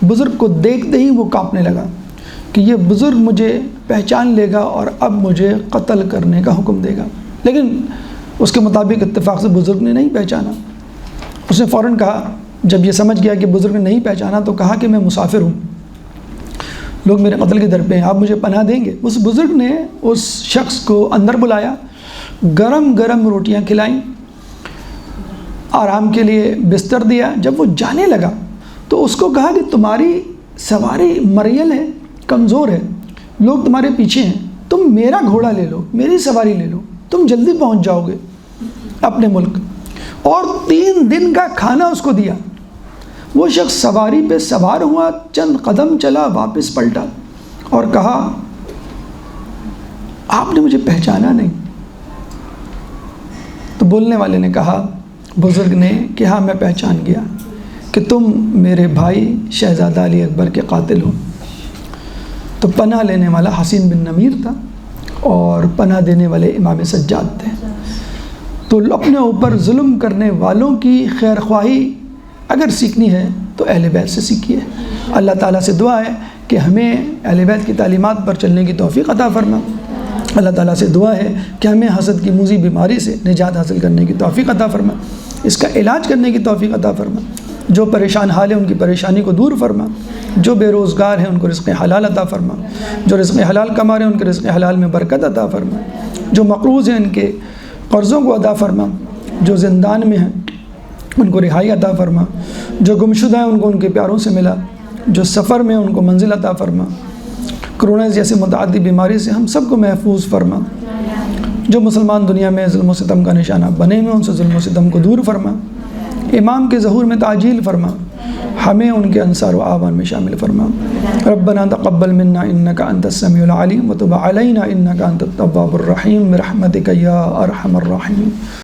Speaker 1: بزرگ کو دیکھتے ہی وہ کانپنے لگا کہ یہ بزرگ مجھے پہچان لے گا اور اب مجھے قتل کرنے کا حکم دے گا۔ لیکن اس کے مطابق اتفاق سے بزرگ نے نہیں پہچانا۔ اس نے فوراً کہا، جب یہ سمجھ گیا کہ بزرگ نے نہیں پہچانا، تو کہا کہ میں مسافر ہوں، لوگ میرے قتل کے در پہ ہیں، آپ مجھے پناہ دیں گے؟ اس بزرگ نے اس شخص کو اندر بلایا، گرم گرم روٹیاں کھلائیں، آرام کے لیے بستر دیا۔ جب وہ جانے لگا تو اس کو کہا کہ تمہاری سواری مریل ہے، کمزور ہے، لوگ تمہارے پیچھے ہیں، تم میرا گھوڑا لے لو، میری سواری لے لو، تم جلدی پہنچ جاؤ گے اپنے ملک۔ اور 3 دن کا کھانا اس کو دیا۔ وہ شخص سواری پہ سوار ہوا، چند قدم چلا، واپس پلٹا اور کہا، آپ نے مجھے پہچانا نہیں؟ تو بولنے والے نے کہا، بزرگ نے، کہ ہاں میں پہچان گیا کہ تم میرے بھائی شہزادہ علی اکبر کے قاتل ہو۔ تو پناہ لینے والا حسین بن نمیر تھا۔ اور پناہ دینے والے امام سجاد تھے۔ تو اپنے اوپر ظلم کرنے والوں کی خیر خواہی اگر سیکھنی ہے تو اہل بیت سے سیکھیے۔ اللہ تعالیٰ سے دعا ہے کہ ہمیں اہل بیت کی تعلیمات پر چلنے کی توفیق عطا فرما۔ اللہ تعالیٰ سے دعا ہے کہ ہمیں حسد کی موذی بیماری سے نجات حاصل کرنے کی توفیق عطا فرما، اس کا علاج کرنے کی توفیق عطا فرما۔ جو پریشان حال ہیں ان کی پریشانی کو دور فرما، جو بے روزگار ہیں ان کو رزق حلال عطا فرما، جو رزق حلال کما رہے ہیں ان کے رزق حلال میں برکت عطا فرما، جو مقروض ہیں ان کے قرضوں کو ادا فرما، جو زندان میں ہیں ان کو رہائی عطا فرما، جو گمشدہ ہیں ان کو ان کے پیاروں سے ملا، جو سفر میں ان کو منزل عطا فرما۔ کرونا جیسے متعدی بیماری سے ہم سب کو محفوظ فرما۔ جو مسلمان دنیا میں ظلم و ستم کا نشانہ بنے ہوئے ان سے ظلم و ستم کو دور فرما، امام کے ظہور میں تعجیل فرما، ہمیں ان کے انصار و اعوان میں شامل فرما۔ ربنا تقبل منا انک انت السمیع العلیم وتب علینا انک انت التواب الرحیم برحمتک یا ارحم الراحمین۔